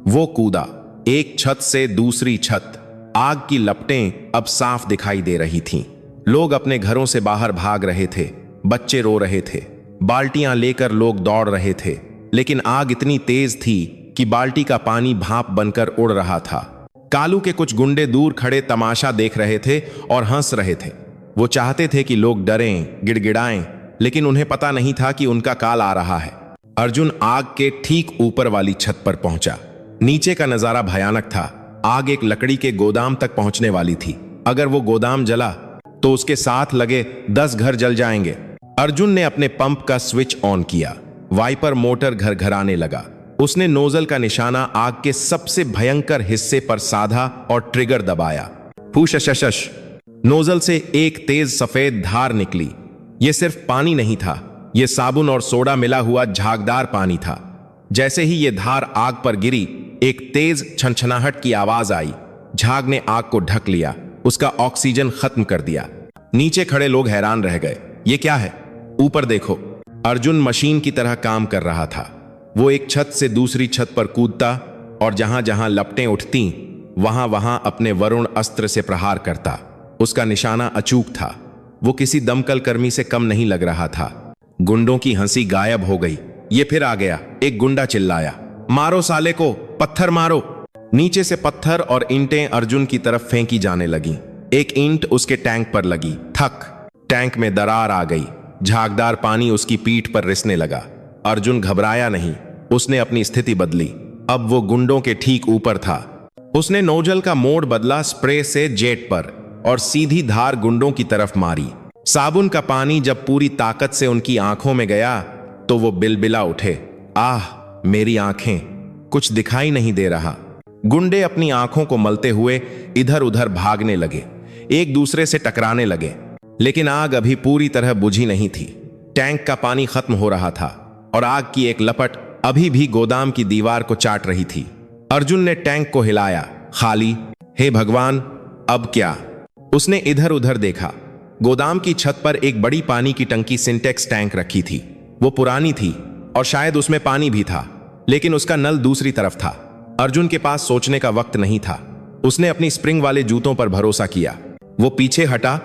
वो कूदा, एक छत से दूसरी छत। आग की लपटें अब साफ दिखाई दे रही थीं। लोग अपने घरों से बाहर भाग रहे थे। बच्चे रो रहे थे। बाल्टियां लेकर लोग दौड़ रहे थे। लेकिन आग इतनी तेज थी कि बाल्टी का पानी भाप बनकर उड़ रहा था। कालू के कुछ गुंडे दूर खड़े तमाशा देख रहे थे और हंस रहे थे। वो चाहते थे कि लोग डरें, गिड़गिड़ाएं, लेकिन उन्हें पता नहीं था कि उनका काल आ रहा है। अर्जुन आग के ठीक ऊपर वाली छत पर पहुंचा। नीचे का नजारा भयानक था। आग एक लकड़ी के गोदाम तक पहुंचने वाली थी। अगर वो गोदाम जला तो उसके साथ लगे 10 घर जल जाएंगे। अर्जुन ने अपने पंप का स्विच ऑन किया। वाइपर मोटर घरघराने लगा। उसने नोजल का निशाना आग के सबसे भयंकर हिस्से पर साधा और ट्रिगर दबाया। फूशशशश। नोजल से एक तेज सफेद धार निकली। यह सिर्फ पानी नहीं था, यह साबुन और सोडा मिला हुआ झागदार पानी था। जैसे ही यह धार आग पर गिरी, एक तेज छनछनाहट की आवाज आई। झाग ने आग को ढक लिया, उसका ऑक्सीजन खत्म कर दिया। नीचे खड़े लोग हैरान रह गए। ये क्या है? ऊपर देखो। अर्जुन मशीन की तरह काम कर रहा था। वो एक छत से दूसरी छत पर कूदता और जहां जहां लपटें उठती वहां वहां अपने वरुण अस्त्र से प्रहार करता। उसका निशाना अचूक था। वो किसी दमकल कर्मी से कम नहीं लग रहा था। गुंडों की हंसी गायब हो गई। ये फिर आ गया। एक गुंडा चिल्लाया, मारो साले को, पत्थर मारो। नीचे से पत्थर और ईंटें अर्जुन की तरफ फेंकी जाने लगी। एक ईंट उसके टैंक पर लगी। थक। टैंक में दरार आ गई। झागदार पानी उसकी पीठ पर रिसने लगा। अर्जुन घबराया नहीं। उसने अपनी स्थिति बदली। अब वो गुंडों के ठीक ऊपर था। उसने नोजल का मोड़ बदला स्प्रे से जेट पर और सीधी धार गुंडों की तरफ मारी। साबुन का पानी जब पूरी ताकत से उनकी आंखों में गया तो वो बिलबिला उठे। आह, मेरी आंखें, कुछ दिखाई नहीं दे रहा। गुंडे अपनी आंखों को मलते हुए इधर उधर भागने लगे, एक दूसरे से टकराने लगे। लेकिन आग अभी पूरी तरह बुझी नहीं थी। टैंक का पानी खत्म हो रहा था और आग की एक लपट अभी भी गोदाम की दीवार को चाट रही थी। अर्जुन ने टैंक को हिलाया। खाली। हे भगवान, अब क्या? उसने इधर उधर देखा। गोदाम की छत पर एक बड़ी पानी की टंकी सिंटेक्स टैंक रखी थी। वो पुरानी थी और शायद उसमें पानी भी था, लेकिन उसका नल दूसरी तरफ था। अर्जुन के पास सोचने का वक्त नहीं था। उसने अपनी स्प्रिंग वाले जूतों पर भरोसा किया। वो पीछे हटा,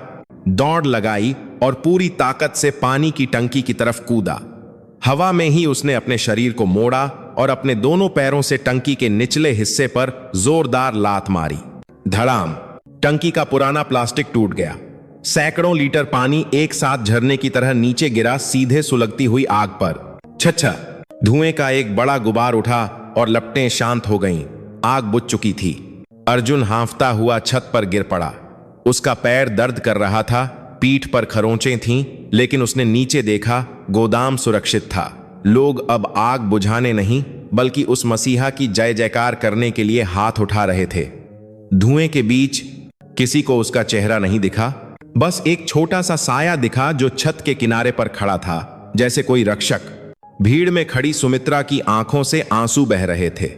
दौड़ लगाई और पूरी ताकत से पानी की टंकी की तरफ कूदा। हवा में ही उसने अपने शरीर को मोड़ा और अपने दोनों पैरों से टंकी के निचले हिस्से पर जोरदार लात मारी। धड़ाम। टंकी का पुराना प्लास्टिक टूट गया। सैकड़ों लीटर पानी एक साथ झरने की तरह नीचे गिरा, सीधे सुलगती हुई आग पर। छच्छा। धुएं का एक बड़ा गुबार उठा और लपटें शांत हो गईं। आग बुझ चुकी थी। अर्जुन हांफता हुआ छत पर गिर पड़ा। उसका पैर दर्द कर रहा था, पीठ पर खरोंचें थीं, लेकिन उसने नीचे देखा। गोदाम सुरक्षित था। लोग अब आग बुझाने नहीं बल्कि उस मसीहा की जय जयकार करने के लिए हाथ उठा रहे थे। धुएं के बीच किसी को उसका चेहरा नहीं दिखा, बस एक छोटा सा साया दिखा जो छत के किनारे पर खड़ा था, जैसे कोई रक्षक। भीड़ में खड़ी सुमित्रा की आंखों से आंसू बह रहे थे।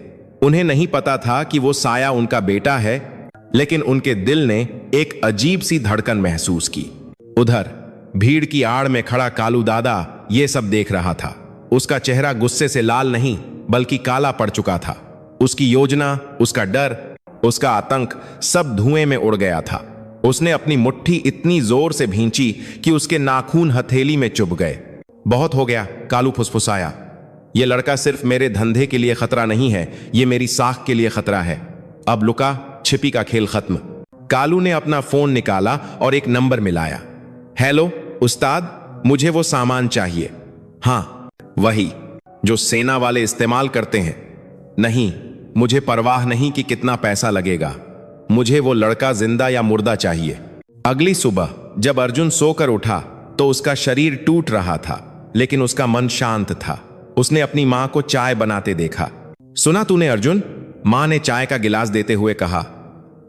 उन्हें नहीं पता था कि वो साया उनका बेटा है, लेकिन उनके दिल ने एक अजीब सी धड़कन महसूस की। उधर भीड़ की आड़ में खड़ा कालू दादा ये सब देख रहा था। उसका चेहरा गुस्से से लाल नहीं बल्कि काला पड़ चुका था। उसकी योजना, उसका डर, उसका आतंक सब धुएं में उड़ गया था। उसने अपनी मुट्ठी इतनी जोर से भींची कि उसके नाखून हथेली में चुभ गए। बहुत हो गया, कालू फुसफुसाया। यह लड़का सिर्फ मेरे धंधे के लिए खतरा नहीं है, यह मेरी साख के लिए खतरा है। अब लुका छिपी का खेल खत्म। कालू ने अपना फोन निकाला और एक नंबर मिलाया। हेलो उस्ताद, मुझे वो सामान चाहिए। हाँ, वही जो सेना वाले इस्तेमाल करते हैं। नहीं, मुझे परवाह नहीं कि कितना पैसा लगेगा। मुझे वो लड़का जिंदा या मुर्दा चाहिए। अगली सुबह जब अर्जुन सोकर उठा तो उसका शरीर टूट रहा था, लेकिन उसका मन शांत था। उसने अपनी मां को चाय बनाते देखा। सुना तूने अर्जुन? मां ने चाय का गिलास देते हुए कहा।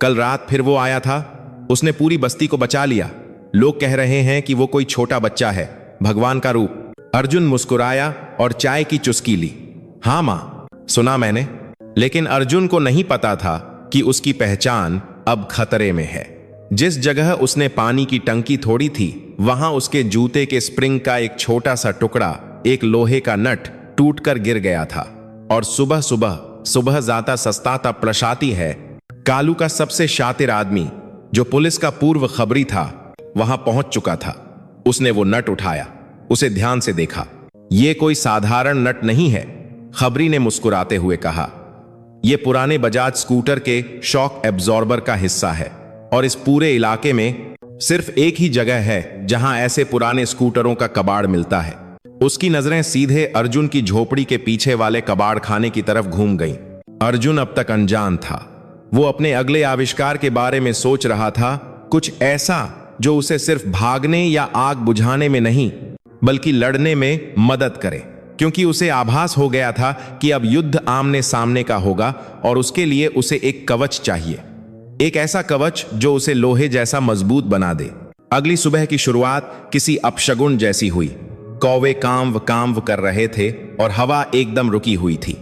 कल रात फिर वो आया था। उसने पूरी बस्ती को बचा लिया। लोग कह रहे हैं कि वो कोई छोटा बच्चा है, भगवान का रूप। अर्जुन मुस्कुराया और चाय की चुस्की ली। हाँ मां, सुना मैंने। लेकिन अर्जुन को नहीं पता था कि उसकी पहचान अब खतरे में है। जिस जगह उसने पानी की टंकी तोड़ी थी, वहां उसके जूते के स्प्रिंग का एक छोटा सा टुकड़ा, एक लोहे का नट टूटकर गिर गया था। और सुबह सुबह ज्यादा सस्ता प्रशाती है। कालू का सबसे शातिर आदमी, जो पुलिस का पूर्व खबरी था, वहां पहुंच चुका था। उसने वो नट उठाया, उसे ध्यान से देखा। यह कोई साधारण नट नहीं है, खबरी ने मुस्कुराते हुए कहा। यह पुराने बजाज स्कूटर के शॉक एब्जॉर्बर का हिस्सा है और इस पूरे इलाके में सिर्फ एक ही जगह है जहां ऐसे पुराने स्कूटरों का कबाड़ मिलता है। उसकी नजरें सीधे अर्जुन की झोपड़ी के पीछे वाले कबाड़ खाने की तरफ घूम गईं। अर्जुन अब तक अनजान था। वो अपने अगले आविष्कार के बारे में सोच रहा था, कुछ ऐसा जो उसे सिर्फ भागने या आग बुझाने में नहीं बल्कि लड़ने में मदद करे, क्योंकि उसे आभास हो गया था कि अब युद्ध आमने सामने का होगा और उसके लिए उसे एक कवच चाहिए, एक ऐसा कवच जो उसे लोहे जैसा मजबूत बना दे। अगली सुबह की शुरुआत किसी अपशगुन जैसी हुई। कौवे कांव कांव कर रहे थे और हवा एकदम रुकी हुई थी।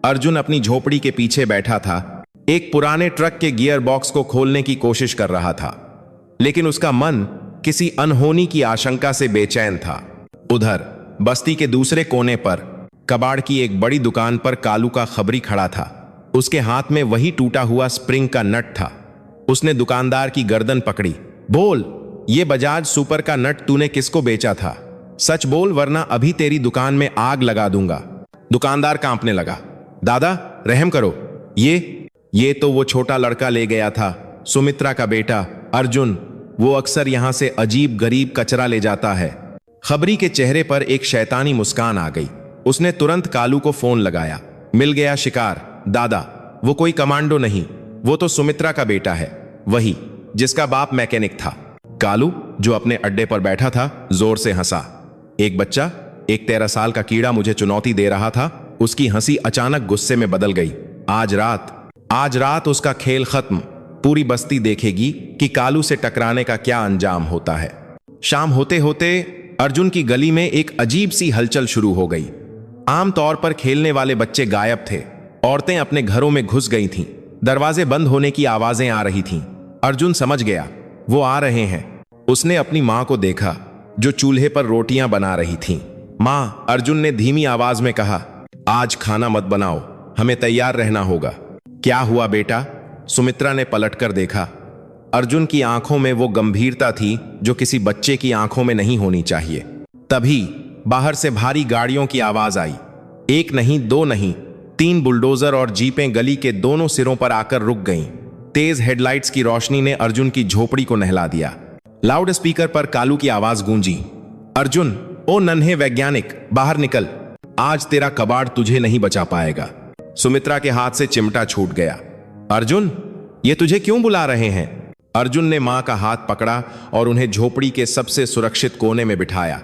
अर्जुन अपनी झोपड़ी के पीछे बैठा था, एक पुराने ट्रक के गियर बॉक्स को खोलने की कोशिश कर रहा था, लेकिन उसका मन किसी अनहोनी की आशंका से बेचैन था। उधर बस्ती के दूसरे कोने पर कबाड़ की एक बड़ी दुकान पर कालू का खबरी खड़ा था। उसके हाथ में वही टूटा हुआ स्प्रिंग का नट था। उसने दुकानदार की गर्दन पकड़ी। बोल, ये बजाज सुपर का नट तूने किसको बेचा था? सच बोल, वरना अभी तेरी दुकान में आग लगा दूंगा। दुकानदार कांपने लगा। दादा, रहम करो, ये तो वो छोटा लड़का ले गया था, सुमित्रा का बेटा अर्जुन। वो अक्सर यहां से अजीब गरीब कचरा ले जाता है। खबरी के चेहरे पर एक शैतानी मुस्कान आ गई। उसने तुरंत कालू को फोन लगाया। मिल गया शिकार दादा, वो कोई कमांडो नहीं, वो तो सुमित्रा का बेटा है, वही जिसका बाप मैकेनिक था। कालू, जो अपने अड्डे पर बैठा था, जोर से हंसा। एक बच्चा, एक 13 साल का कीड़ा मुझे चुनौती दे रहा था। उसकी हंसी अचानक गुस्से में बदल गई। आज रात उसका खेल खत्म। पूरी बस्ती देखेगी कि कालू से टकराने का क्या अंजाम होता है। शाम होते होते अर्जुन की गली में एक अजीब सी हलचल शुरू हो गई। आमतौर पर खेलने वाले बच्चे गायब थे। औरतें अपने घरों में घुस गई थीं। दरवाजे बंद होने की आवाजें आ रही थीं। अर्जुन समझ गया, वो आ रहे हैं। उसने अपनी मां को देखा, जो चूल्हे पर रोटियां बना रही थीं। मां, अर्जुन ने धीमी आवाज में कहा, आज खाना मत बनाओ, हमें तैयार रहना होगा। क्या हुआ बेटा? सुमित्रा ने पलटकर देखा। अर्जुन की आंखों में वो गंभीरता थी जो किसी बच्चे की आंखों में नहीं होनी चाहिए। तभी बाहर से भारी गाड़ियों की आवाज आई। एक नहीं, दो नहीं, 3 बुलडोजर और जीपें गली के दोनों सिरों पर आकर रुक गईं। तेज हेडलाइट्स की रोशनी ने अर्जुन की झोपड़ी को नहला दिया। लाउड स्पीकर पर कालू की आवाज गूंजी, अर्जुन, ओ नन्हे वैज्ञानिक, बाहर निकल, आज तेरा कबाड़ तुझे नहीं बचा पाएगा। सुमित्रा के हाथ से चिमटा छूट गया। अर्जुन, ये तुझे क्यों बुला रहे हैं? अर्जुन ने मां का हाथ पकड़ा और उन्हें झोपड़ी के सबसे सुरक्षित कोने में बिठाया।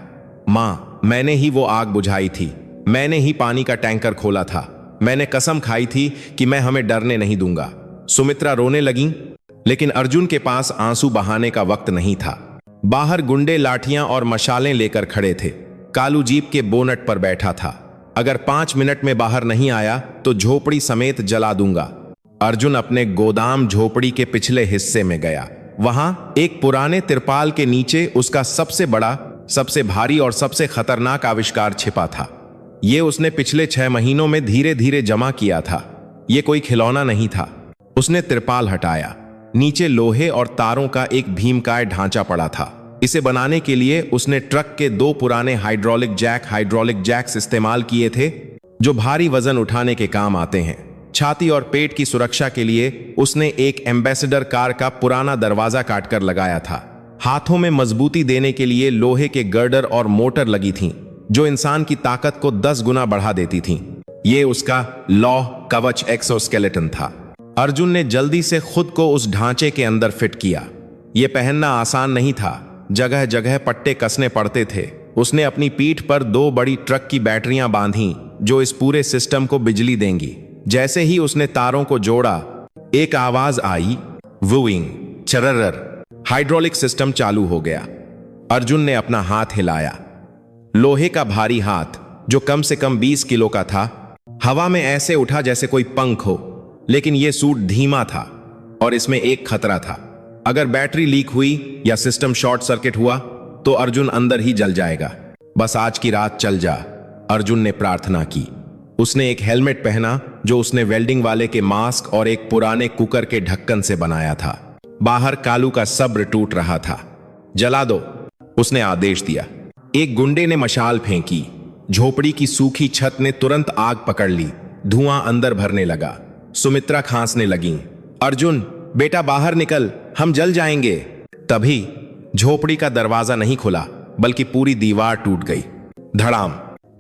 मां, मैंने ही वो आग बुझाई थी, मैंने ही पानी का टैंकर खोला था, मैंने कसम खाई थी कि मैं हमें डरने नहीं दूंगा। सुमित्रा रोने लगी, लेकिन अर्जुन के पास आंसू बहाने का वक्त नहीं था। बाहर गुंडे लाठियां और मशालें लेकर खड़े थे। कालू जीप के बोनट पर बैठा था। अगर 5 मिनट में बाहर नहीं आया तो झोपड़ी समेत जला दूंगा। अर्जुन अपने गोदाम झोपड़ी के पिछले हिस्से में गया। वहां एक पुराने तिरपाल के नीचे उसका सबसे बड़ा, सबसे भारी और सबसे खतरनाक आविष्कार छिपा था। यह उसने पिछले 6 महीनों में धीरे धीरे जमा किया था। यह कोई खिलौना नहीं था। उसने तिरपाल हटाया। नीचे लोहे और तारों का एक भीमकाय ढांचा पड़ा था। इसे बनाने के लिए उसने ट्रक के 2 पुराने हाइड्रोलिक जैक्स इस्तेमाल किए थे, जो भारी वजन उठाने के काम आते हैं। छाती और पेट की सुरक्षा के लिए उसने एक एम्बेसडर कार का पुराना दरवाजा काटकर लगाया था। हाथों में मजबूती देने के लिए लोहे के गर्डर और मोटर लगी थीं, जो इंसान की ताकत को 10 गुना बढ़ा देती थीं। ये उसका लौह कवच एक्सोस्केलेटन था। अर्जुन ने जल्दी से खुद को उस ढांचे के अंदर फिट किया। यह पहनना आसान नहीं था। जगह जगह पट्टे कसने पड़ते थे। उसने अपनी पीठ पर 2 बड़ी ट्रक की बैटरियां बांधी, जो इस पूरे सिस्टम को बिजली देंगी। जैसे ही उसने तारों को जोड़ा, एक आवाज आई, वूइंग, चररर। हाइड्रोलिक सिस्टम चालू हो गया। अर्जुन ने अपना हाथ हिलाया। लोहे का भारी हाथ, जो कम से कम 20 किलो का था, हवा में ऐसे उठा जैसे कोई पंख हो। लेकिन यह सूट धीमा था और इसमें एक खतरा था। अगर बैटरी लीक हुई या सिस्टम शॉर्ट सर्किट हुआ तो अर्जुन अंदर ही जल जाएगा। बस आज की रात चल जा, अर्जुन ने प्रार्थना की। उसने एक हेलमेट पहना, जो उसने वेल्डिंग वाले के मास्क और एक पुराने कुकर के ढक्कन से बनाया था। बाहर कालू का सब्र टूट रहा था। जला दो, उसने आदेश दिया। एक गुंडे ने मशाल फेंकी। झोपड़ी की सूखी छत ने तुरंत आग पकड़ ली। धुआं अंदर भरने लगा। सुमित्रा खांसने लगी। अर्जुन, बेटा बाहर निकल, हम जल जाएंगे। तभी झोपड़ी का दरवाजा नहीं खुला, बल्कि पूरी दीवार टूट गई। धड़ाम।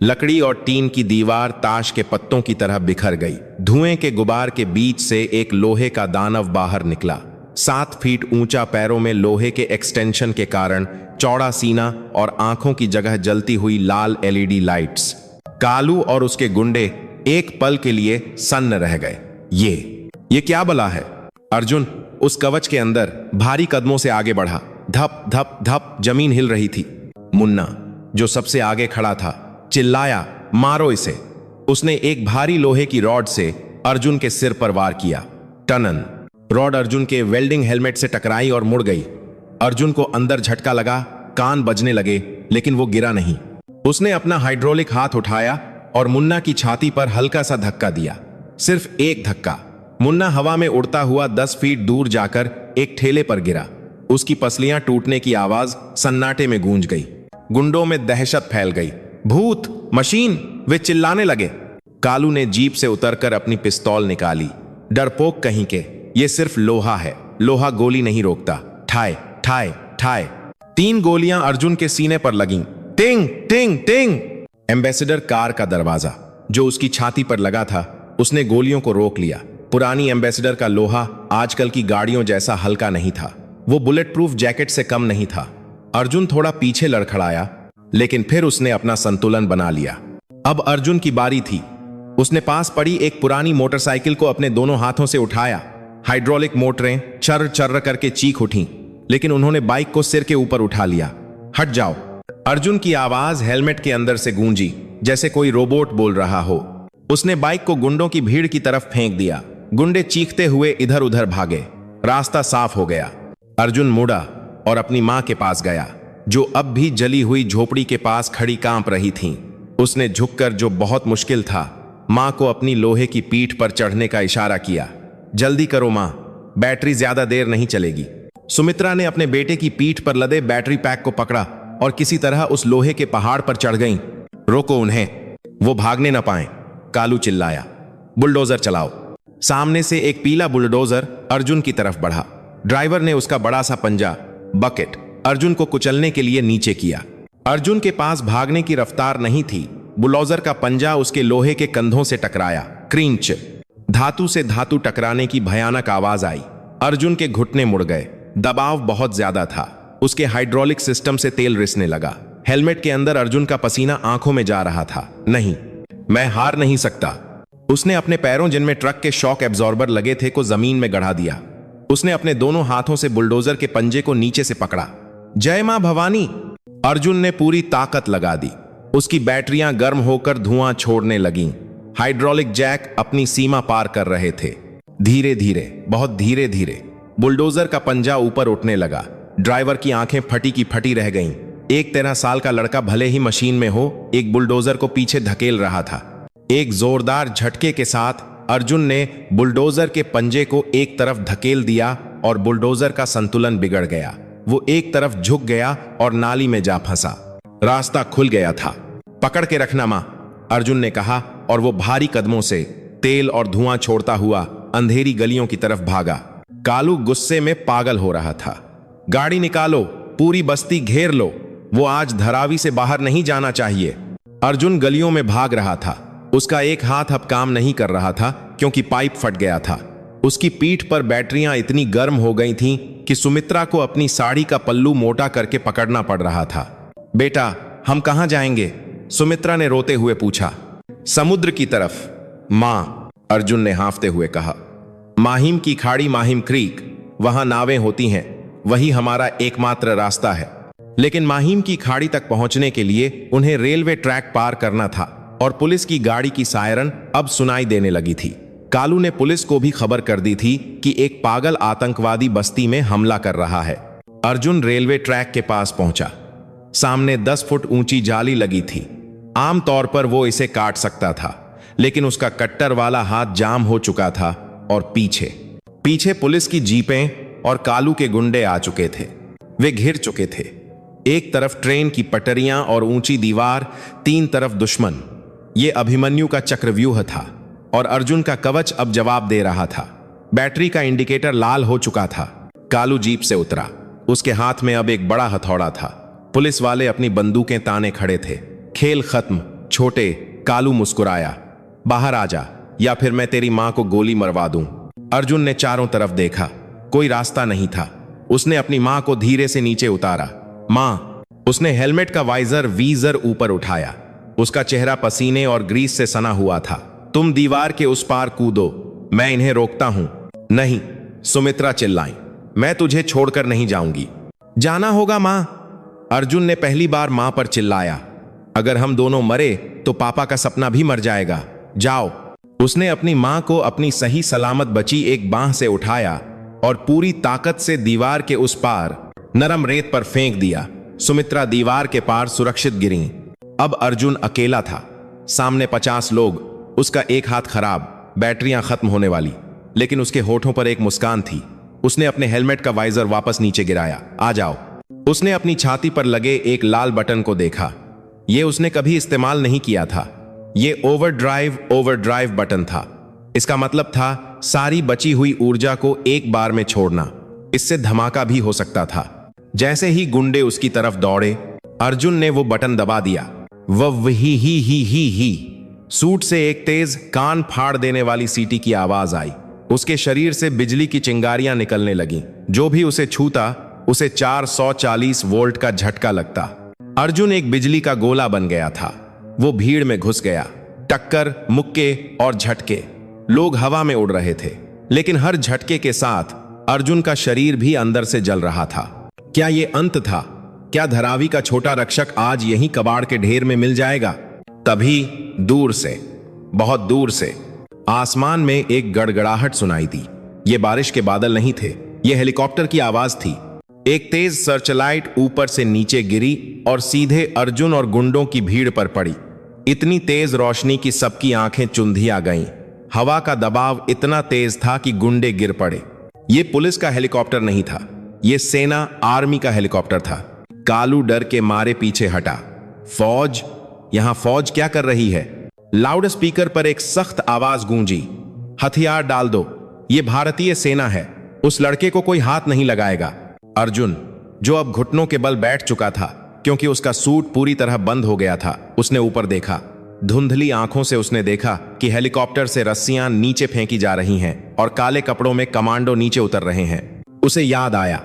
लकड़ी और टीन की दीवार ताश के पत्तों की तरह बिखर गई। धुएं के गुबार के बीच से एक लोहे का दानव बाहर निकला। 7 फीट ऊंचा, पैरों में लोहे के एक्सटेंशन के कारण चौड़ा सीना और आंखों की जगह जलती हुई लाल LED लाइट्स। कालू और उसके गुंडे एक पल के लिए सन्न रह गए। ये क्या बला है? अर्जुन उस कवच के अंदर भारी कदमों से आगे बढ़ा। धप धप धप जमीन हिल रही थी। मुन्ना, जो सबसे आगे खड़ा था, चिल्लाया, मारो इसे। उसने एक भारी लोहे की रॉड से अर्जुन के सिर पर वार किया। टनन। रॉड अर्जुन के वेल्डिंग हेलमेट से टकराई और मुड़ गई। अर्जुन को अंदर झटका लगा, कान बजने लगे, लेकिन वो गिरा नहीं। उसने अपना हाइड्रोलिक हाथ उठाया और मुन्ना की छाती पर हल्का सा धक्का दिया। सिर्फ एक धक्का। मुन्ना हवा में उड़ता हुआ 10 फीट दूर जाकर एक ठेले पर गिरा। उसकी पसलियां टूटने की आवाज सन्नाटे में गूंज गई। गुंडों में दहशत फैल गई। भूत, मशीन, वे चिल्लाने लगे। कालू ने जीप से उतरकर अपनी पिस्तौल निकाली। डरपोक कहीं के, ये सिर्फ लोहा है, लोहा गोली नहीं रोकता। ठाए ठाए ठाए। 3 गोलियां अर्जुन के सीने पर लगीं। टिंग टिंग टिंग। एम्बेसडर कार का दरवाजा जो उसकी छाती पर लगा था, उसने गोलियों को रोक लिया। पुरानी एम्बेसडर का लोहा आजकल की गाड़ियों जैसा हल्का नहीं था। वो बुलेट प्रूफ जैकेट से कम नहीं था। अर्जुन थोड़ा पीछे लड़खड़ाया, लेकिन फिर उसने अपना संतुलन बना लिया। अब अर्जुन की बारी थी। उसने पास पड़ी एक पुरानी मोटरसाइकिल को अपने दोनों हाथों से उठाया। हाइड्रोलिक मोटरें चर्र चर्र करके चीख उठीं, लेकिन उन्होंने बाइक को सिर के ऊपर उठा लिया। हट जाओ। अर्जुन की आवाज हेलमेट के अंदर से गूंजी, जैसे कोई रोबोट बोल रहा हो। उसने बाइक को गुंडों की भीड़ की तरफ फेंक दिया। गुंडे चीखते हुए इधर उधर भागे। रास्ता साफ हो गया। अर्जुन मुड़ा और अपनी मां के पास गया, जो अब भी जली हुई झोपड़ी के पास खड़ी कांप रही थीं। उसने झुककर, जो बहुत मुश्किल था, मां को अपनी लोहे की पीठ पर चढ़ने का इशारा किया। जल्दी करो मां, बैटरी ज्यादा देर नहीं चलेगी। सुमित्रा ने अपने बेटे की पीठ पर लदे बैटरी पैक को पकड़ा और किसी तरह उस लोहे के पहाड़ पर चढ़ गईं। रोको उन्हें, वो भागने न पाएं, कालू चिल्लाया। बुलडोजर चलाओ। सामने से एक पीला बुलडोजर अर्जुन की तरफ बढ़ा। ड्राइवर ने उसका बड़ा सा पंजा, बकेट, अर्जुन को कुचलने के लिए नीचे किया। अर्जुन के पास भागने की रफ्तार नहीं थी। बुलडोजर का पंजा उसके लोहे के कंधों से टकराया। क्रींच। धातु से धातु टकराने की भयानक आवाज आई। अर्जुन के घुटने मुड़ गए। दबाव बहुत ज्यादा था। उसके हाइड्रोलिक सिस्टम से तेल रिसने लगा। हेलमेट के अंदर अर्जुन का पसीना आंखों में जा रहा था। नहीं, मैं हार नहीं सकता। उसने अपने पैरों, जिनमें ट्रक के शॉक एब्जॉर्बर लगे थे, को जमीन में गड़ा दिया। उसने अपने दोनों हाथों से बुलडोजर के पंजे को नीचे से पकड़ा। जय मां भवानी। अर्जुन ने पूरी ताकत लगा दी। उसकी बैटरियां गर्म होकर धुआं छोड़ने लगीं। हाइड्रोलिक जैक अपनी सीमा पार कर रहे थे। धीरे धीरे, बहुत धीरे धीरे बुलडोजर का पंजा ऊपर उठने लगा। ड्राइवर की आंखें फटी की फटी रह गईं। एक 13 साल का लड़का भले ही मशीन में हो, एक बुलडोजर को पीछे धकेल रहा था। एक जोरदार झटके के साथ अर्जुन ने बुलडोजर के पंजे को एक तरफ धकेल दिया और बुलडोजर का संतुलन बिगड़ गया। वो एक तरफ झुक गया और नाली में जा फंसा। रास्ता खुल गया था। पकड़ के रखना मां, अर्जुन ने कहा, और वो भारी कदमों से तेल और धुआं छोड़ता हुआ अंधेरी गलियों की तरफ भागा। कालू गुस्से में पागल हो रहा था। गाड़ी निकालो, पूरी बस्ती घेर लो, वो आज धरावी से बाहर नहीं जाना चाहिए। अर्जुन गलियों में भाग रहा था। उसका एक हाथ अब काम नहीं कर रहा था क्योंकि पाइप फट गया था। उसकी पीठ पर बैटरियां इतनी गर्म हो गई थीं कि सुमित्रा को अपनी साड़ी का पल्लू मोटा करके पकड़ना पड़ रहा था। बेटा, हम कहां जाएंगे? सुमित्रा ने रोते हुए पूछा। समुद्र की तरफ मां, अर्जुन ने हांफते हुए कहा। माहिम की खाड़ी, माहिम क्रीक, वहां नावें होती हैं, वही हमारा एकमात्र रास्ता है। लेकिन माहिम की खाड़ी तक पहुंचने के लिए उन्हें रेलवे ट्रैक पार करना था और पुलिस की गाड़ी की सायरन अब सुनाई देने लगी थी। कालू ने पुलिस को भी खबर कर दी थी कि एक पागल आतंकवादी बस्ती में हमला कर रहा है। अर्जुन रेलवे ट्रैक के पास पहुंचा। सामने 10 फुट ऊंची जाली लगी थी। आमतौर पर वो इसे काट सकता था, लेकिन उसका कट्टर वाला हाथ जाम हो चुका था और पीछे पुलिस की जीपें और कालू के गुंडे आ चुके थे। वे घिर चुके थे। एक तरफ ट्रेन की पटरियां और ऊंची दीवार, 3 तरफ दुश्मन। ये अभिमन्यु का चक्रव्यूह था और अर्जुन का कवच अब जवाब दे रहा था। बैटरी का इंडिकेटर लाल हो चुका था। कालू जीप से उतरा। उसके हाथ में अब एक बड़ा हथौड़ा था। पुलिस वाले अपनी बंदूकें ताने खड़े थे। खेल खत्म, छोटे कालू मुस्कुराया। बाहर आ जा या फिर मैं तेरी मां को गोली मरवा दूं। अर्जुन ने चारों तरफ देखा, कोई रास्ता नहीं था। उसने अपनी मां को धीरे से नीचे उतारा। मां। उसने हेलमेट का वीजर ऊपर उठाया। उसका चेहरा पसीने और ग्रीस से सना हुआ था। तुम दीवार के उस पार कूदो, मैं इन्हें रोकता हूं। नहीं, सुमित्रा चिल्लाई, मैं तुझे छोड़कर नहीं जाऊंगी। जाना होगा मां। अर्जुन ने पहली बार मां पर चिल्लाया। अगर हम दोनों मरे तो पापा का सपना भी मर जाएगा। जाओ। उसने अपनी मां को अपनी सही सलामत बची एक बांह से उठाया और पूरी ताकत से दीवार के उस पार नरम रेत पर फेंक दिया। सुमित्रा दीवार के पार सुरक्षित गिरी। अब अर्जुन अकेला था। सामने 50 लोग, उसका एक हाथ खराब, बैटरियां खत्म होने वाली, लेकिन उसके होठों पर एक मुस्कान थी। उसने अपने हेलमेट का वाइजर वापस नीचे गिराया। आ जाओ। उसने अपनी छाती पर लगे एक लाल बटन को देखा। यह उसने कभी इस्तेमाल नहीं किया था। यह ओवरड्राइव बटन था। इसका मतलब था सारी बची हुई ऊर्जा को एक बार में छोड़ना। इससे धमाका भी हो सकता था। जैसे ही गुंडे उसकी तरफ दौड़े, अर्जुन ने वो बटन दबा दिया। ही सूट से एक तेज कान फाड़ देने वाली सीटी की आवाज आई। उसके शरीर से बिजली की चिंगारियां निकलने लगीं। जो भी उसे छूता उसे 440 वोल्ट का झटका लगता। अर्जुन एक बिजली का गोला बन गया था। वो भीड़ में घुस गया। टक्कर, मुक्के और झटके, लोग हवा में उड़ रहे थे, लेकिन हर झटके के साथ अर्जुन का शरीर भी अंदर से जल रहा था। क्या ये अंत था? क्या धरावी का छोटा रक्षक आज यहीं कबाड़ के ढेर में मिल जाएगा? तभी दूर से, बहुत दूर से आसमान में एक गड़गड़ाहट सुनाई दी। ये बारिश के बादल नहीं थे, ये हेलीकॉप्टर की आवाज थी। एक तेज सर्चलाइट ऊपर से नीचे गिरी और सीधे अर्जुन और गुंडों की भीड़ पर पड़ी। इतनी तेज रोशनी की सबकी आंखें चुंधिया गईं। हवा का दबाव इतना तेज था कि गुंडे गिर पड़े। ये पुलिस का हेलीकॉप्टर नहीं था, ये सेना आर्मी का हेलीकॉप्टर था। कालू डर के मारे पीछे हटा। फौज? यहां फौज क्या कर रही है? लाउड स्पीकर पर एक सख्त आवाज गूंजी। हथियार डाल दो, ये भारतीय सेना है। उस लड़के को कोई हाथ नहीं लगाएगा। अर्जुन, जो अब घुटनों के बल बैठ चुका था क्योंकि उसका सूट पूरी तरह बंद हो गया था, उसने ऊपर देखा। धुंधली आंखों से उसने देखा कि हेलीकॉप्टर से रस्सियां नीचे फेंकी जा रही हैं और काले कपड़ों में कमांडो नीचे उतर रहे हैं। उसे याद आया,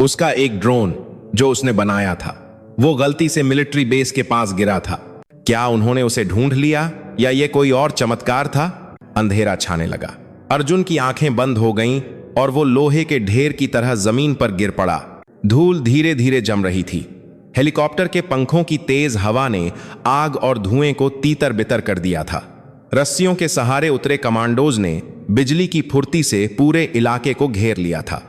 उसका एक ड्रोन जो उसने बनाया था, वो गलती से मिलिट्री बेस के पास गिरा था। क्या उन्होंने उसे ढूंढ लिया या ये कोई और चमत्कार था? अंधेरा छाने लगा। अर्जुन की आंखें बंद हो गईं और वो लोहे के ढेर की तरह जमीन पर गिर पड़ा। धूल धीरे धीरे जम रही थी। हेलीकॉप्टर के पंखों की तेज हवा ने आग और धुएं को तीतर बितर कर दिया था। रस्सियों के सहारे उतरे कमांडोज ने बिजली की फुर्ती से पूरे इलाके को घेर लिया था।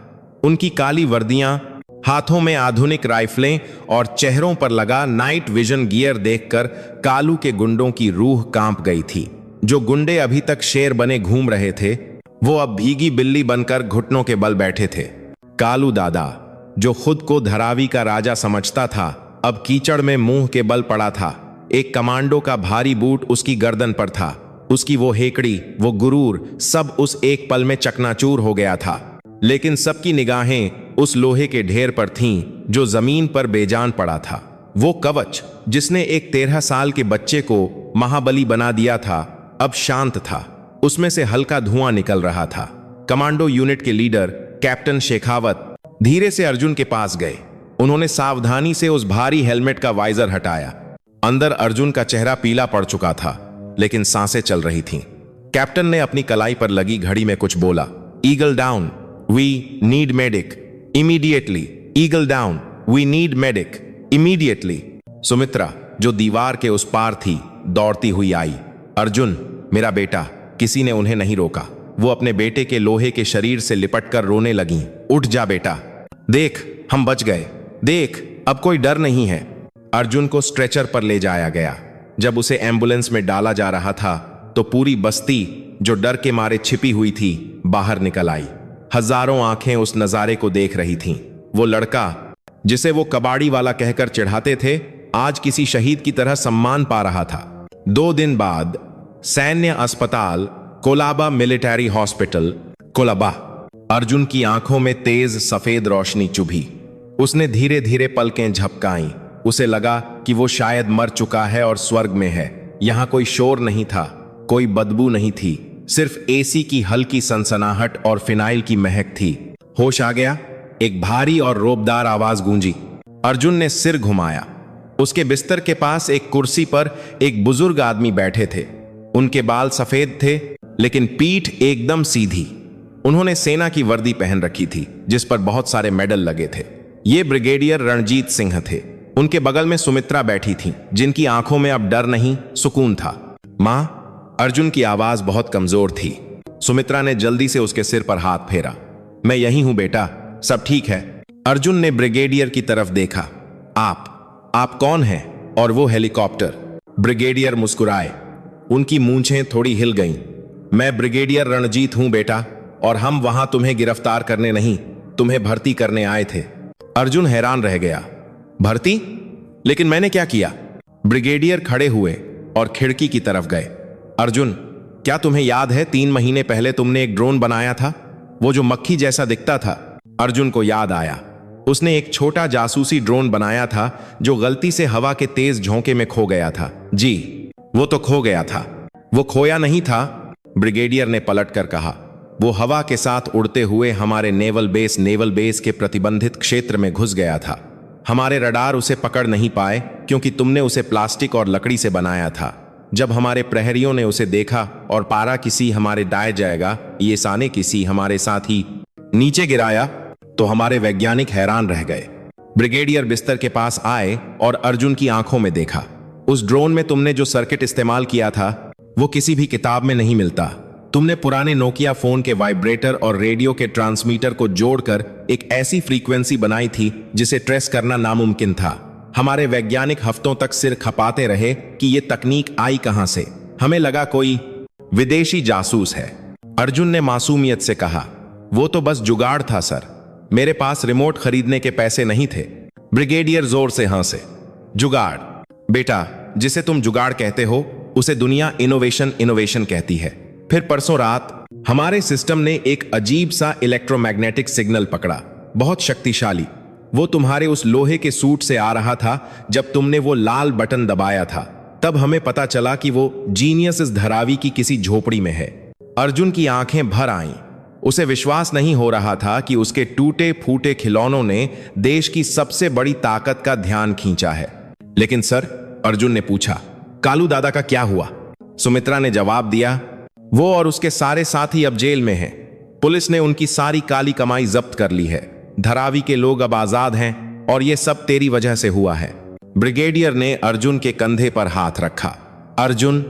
उनकी काली वर्दियां, हाथों में आधुनिक राइफलें और चेहरों पर लगा नाइट विजन गियर देखकर कालू के गुंडों की रूह कांप गई थी। जो गुंडे अभी तक शेर बने घूम रहे थे, वो अब भीगी बिल्ली बनकर घुटनों के बल बैठे थे। कालू दादा, जो खुद को धरावी का राजा समझता था, अब कीचड़ में मुंह के बल पड़ा था। एक कमांडो का भारी बूट उसकी गर्दन पर था। उसकी वो हेकड़ी, वो गुरूर, सब उस एक पल में चकनाचूर हो गया था। लेकिन सबकी निगाहें उस लोहे के ढेर पर थीं जो जमीन पर बेजान पड़ा था। वो कवच जिसने एक 13 साल के बच्चे को महाबली बना दिया था, अब शांत था। उसमें से हल्का धुआं निकल रहा था। कमांडो यूनिट के लीडर कैप्टन शेखावत धीरे से अर्जुन के पास गए। उन्होंने सावधानी से उस भारी हेलमेट का वाइजर हटाया। अंदर अर्जुन का चेहरा पीला पड़ चुका था, लेकिन सांसें चल रही थीं। कैप्टन ने अपनी कलाई पर लगी घड़ी में कुछ बोला। Eagle down, we need medic immediately. Eagle down, we need medic immediately. Sumitra, जो दीवार के उस पार थी, दौड़ती हुई आई। अर्जुन, मेरा बेटा। किसी ने उन्हें नहीं रोका। वो अपने बेटे के लोहे के शरीर से लिपटकर रोने लगीं। उठ जा बेटा, देख हम बच गए, देख अब कोई डर नहीं है। अर्जुन को स्ट्रेचर पर ले जाया गया। जब उसे एम्बुलेंस में डाला जा रहा था तो पूरी बस्ती, जो डर के मारे छिपी हुई थी, बाहर निकल आई। हजारों आंखें उस नजारे को देख रही थीं। वो लड़का जिसे वो कबाड़ी वाला कहकर चिढ़ाते थे, आज किसी शहीद की तरह सम्मान पा रहा था। 2 दिन बाद सैन्य अस्पताल, कोलाबा मिलिट्री हॉस्पिटल, कोलाबा। अर्जुन की आंखों में तेज सफेद रोशनी चुभी। उसने धीरे धीरे पलकें झपकाईं। उसे लगा कि वो शायद मर चुका है और स्वर्ग में है, यहाँ कोई शोर नहीं था, कोई बदबू नहीं थी, सिर्फ एसी की हल्की सनसनाहट और फिनाइल की महक थी। होश आ गया, एक भारी और रोबदार आवाज गूंजी। अर्जुन ने सिर घुमाया। उसके बिस्तर के पास एक कुर्सी पर एक बुजुर्ग आदमी बैठे थे। उनके बाल सफेद थे, लेकिन पीठ एकदम सीधी। उन्होंने सेना की वर्दी पहन रखी थी, जिस पर बहुत सारे मेडल लगे थे। ये ब्रिगेडियर रणजीत सिंह थे। उनके बगल में सुमित्रा बैठी थी, जिनकी आंखों में अब डर नहीं, सुकून था। मां, अर्जुन की आवाज बहुत कमजोर थी। सुमित्रा ने जल्दी से उसके सिर पर हाथ फेरा। मैं यहीं हूं बेटा, सब ठीक है। अर्जुन ने ब्रिगेडियर की तरफ देखा। आप कौन हैं? और वो हेलीकॉप्टर? ब्रिगेडियर मुस्कुराए। उनकी मूंछें थोड़ी हिल गईं। मैं ब्रिगेडियर रणजीत हूं बेटा, और हम वहां तुम्हें गिरफ्तार करने नहीं, तुम्हें भर्ती करने आए थे। अर्जुन हैरान रह गया। भर्ती? लेकिन मैंने क्या किया? ब्रिगेडियर खड़े हुए और खिड़की की तरफ गए। अर्जुन, क्या तुम्हें याद है 3 महीने पहले तुमने एक ड्रोन बनाया था, वो जो मक्खी जैसा दिखता था? अर्जुन को याद आया। उसने एक छोटा जासूसी ड्रोन बनाया था जो गलती से हवा के तेज झोंके में खो गया था। जी, वो तो खो गया था। वो खोया नहीं था, ब्रिगेडियर ने पलटकर कहा। वो हवा के साथ उड़ते हुए हमारे नेवल बेस के प्रतिबंधित क्षेत्र में घुस गया था। हमारे रडार उसे पकड़ नहीं पाए, क्योंकि तुमने उसे प्लास्टिक और लकड़ी से बनाया था। जब हमारे प्रहरियों ने उसे देखा और पारा किसी हमारे दाए जाएगा, ये साने किसी हमारे साथ ही नीचे गिराया, तो हमारे वैज्ञानिक हैरान रह गए। ब्रिगेडियर बिस्तर के पास आए और अर्जुन की आंखों में देखा। उस ड्रोन में तुमने जो सर्किट इस्तेमाल किया था, वो किसी भी किताब में नहीं मिलता। तुमने पुराने नोकिया फोन के वाइब्रेटर और रेडियो के ट्रांसमीटर को जोड़कर एक ऐसी फ्रीक्वेंसी बनाई थी जिसे ट्रेस करना नामुमकिन था। हमारे वैज्ञानिक हफ्तों तक सिर खपाते रहे कि ये तकनीक आई कहां से। हमें लगा कोई विदेशी जासूस है। अर्जुन ने मासूमियत से कहा, वो तो बस जुगाड़ था सर, मेरे पास रिमोट खरीदने के पैसे नहीं थे। ब्रिगेडियर जोर से हंसे। जुगाड़? बेटा, जिसे तुम जुगाड़ कहते हो, उसे दुनिया इनोवेशन कहती है। फिर परसों रात हमारे सिस्टम ने एक अजीब सा इलेक्ट्रोमैग्नेटिक सिग्नल पकड़ा, बहुत शक्तिशाली। वो तुम्हारे उस लोहे के सूट से आ रहा था। जब तुमने वो लाल बटन दबाया था, तब हमें पता चला कि वो जीनियस इस धारावी की किसी झोपड़ी में है। अर्जुन की आंखें भर आईं। उसे विश्वास नहीं हो रहा था कि उसके टूटे फूटे खिलौनों ने देश की सबसे बड़ी ताकत का ध्यान खींचा है। लेकिन सर, अर्जुन ने पूछा, कालू दादा का क्या हुआ? सुमित्रा ने जवाब दिया, वो और उसके सारे साथी अब जेल में हैं। पुलिस ने उनकी सारी काली कमाई जब्त कर ली है। धरावी के लोग अब आजाद हैं, और ये सब तेरी वजह से हुआ है। ब्रिगेडियर ने अर्जुन के कंधे पर हाथ रखा। अर्जुन,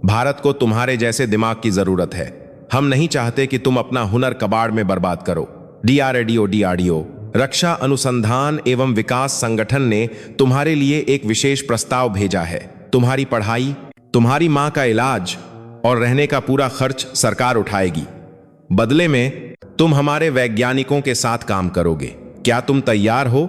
भारत को तुम्हारे जैसे दिमाग की जरूरत है। हम नहीं चाहते कि तुम अपना हुनर कबाड़ में बर्बाद करो। डीआरडीओ रक्षा अनुसंधान एवं विकास संगठन ने तुम्हारे लिए एक विशेष प्रस्ताव भेजा है। तुम्हारी पढ़ाई, तुम्हारी मां का इलाज और रहने का पूरा खर्च सरकार उठाएगी। बदले में तुम हमारे वैज्ञानिकों के साथ काम करोगे। क्या तुम तैयार हो?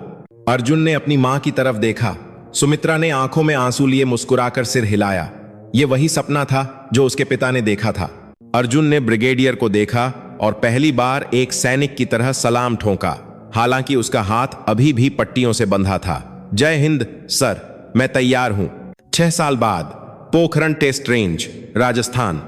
अर्जुन ने अपनी मां की तरफ देखा। सुमित्रा ने आंखों में आंसू लिए मुस्कुराकर सिर हिलाया। यह वही सपना था जो उसके पिता ने देखा था। अर्जुन ने ब्रिगेडियर को देखा और पहली बार एक सैनिक की तरह सलाम ठोका, हालांकि उसका हाथ अभी भी पट्टियों से बंधा था। जय हिंद सर, मैं तैयार हूं। 6 साल बाद पोखरण टेस्ट रेंज, राजस्थान।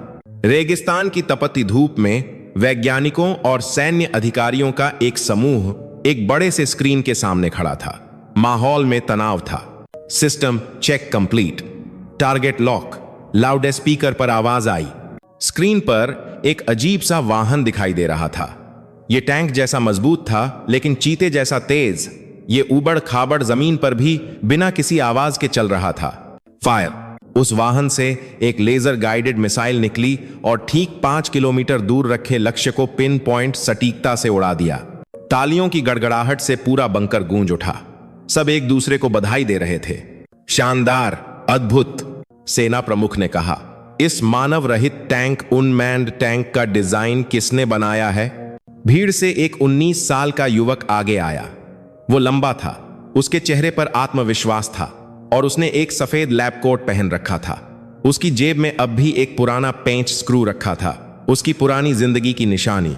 रेगिस्तान की तपती धूप में वैज्ञानिकों और सैन्य अधिकारियों का एक समूह एक बड़े से स्क्रीन के सामने खड़ा था। माहौल में तनाव था। System check complete, target lock, loud speaker पर आवाज आई। स्क्रीन पर एक अजीब सा वाहन दिखाई दे रहा था। यह टैंक जैसा मजबूत था, लेकिन चीते जैसा तेज। ये ऊबड़ खाबड़ जमीन पर भी बिना किसी आवाज के चल रहा था। फायर! उस वाहन से एक लेजर गाइडेड मिसाइल निकली और ठीक 5 किलोमीटर दूर रखे लक्ष्य को पिन पॉइंट सटीकता से उड़ा दिया। तालियों की गड़गड़ाहट से पूरा बंकर गूंज उठा। सब एक दूसरे को बधाई दे रहे थे। शानदार, अद्भुत, सेना प्रमुख ने कहा। इस मानव रहित टैंक उनमैन्ड टैंक का डिजाइन किसने बनाया है? भीड़ से एक 19 साल का युवक आगे आया। वो लंबा था, उसके चेहरे पर आत्मविश्वास था और उसने एक सफेद लैब कोट पहन रखा था। उसकी जेब में अब भी एक पुराना पेंच स्क्रू रखा था, उसकी पुरानी जिंदगी की निशानी।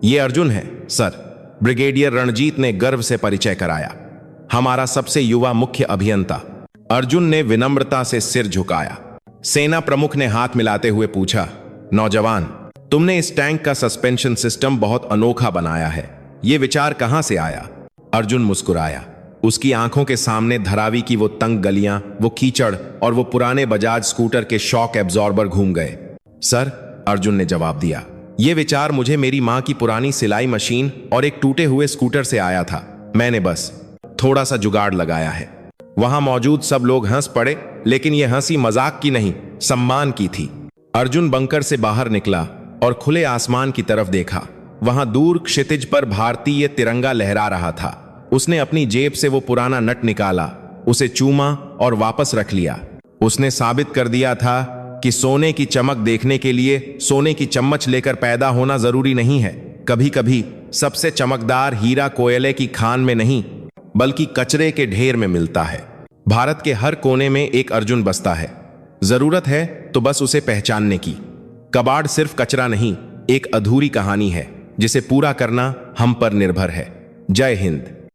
ये अर्जुन है सर, ब्रिगेडियर रणजीत ने गर्व से परिचय कराया। हमारा सबसे युवा मुख्य अभियंता। अर्जुन ने विनम्रता से सिर झुकाया। सेना प्रमुख ने हाथ मिलाते हुए पूछा, नौजवान, तुमने इस टैंक का सस्पेंशन सिस्टम बहुत अनोखा बनाया है, ये विचार कहां से आया? अर्जुन मुस्कुराया। उसकी आंखों के सामने धरावी की वो तंग गलियां, वो कीचड़ और वो पुराने बजाज स्कूटर के शॉक एब्जॉर्बर घूम गए। सर, अर्जुन ने जवाब दिया, ये विचार मुझे मेरी मां की पुरानी सिलाई मशीन और एक टूटे हुए स्कूटर से आया था। मैंने बस थोड़ा सा जुगाड़ लगाया है। वहां मौजूद सब लोग हंस पड़े, लेकिन यह हंसी मजाक की नहीं, सम्मान की थी। अर्जुन बंकर से बाहर निकला और खुले आसमान की तरफ देखा। वहां दूर क्षितिज पर भारतीय तिरंगा लहरा रहा था। उसने अपनी जेब से वो पुराना नट निकाला, उसे चूमा और वापस रख लिया। उसने साबित कर दिया था कि सोने की चमक देखने के लिए सोने की चम्मच लेकर पैदा होना जरूरी नहीं है। कभी कभी सबसे चमकदार हीरा कोयले की खान में नहीं, बल्कि कचरे के ढेर में मिलता है। भारत के हर कोने में एक अर्जुन बसता है। जरूरत है तो बस उसे पहचानने की। कबाड़ सिर्फ कचरा नहीं, एक अधूरी कहानी है जिसे पूरा करना हम पर निर्भर है। जय हिंद।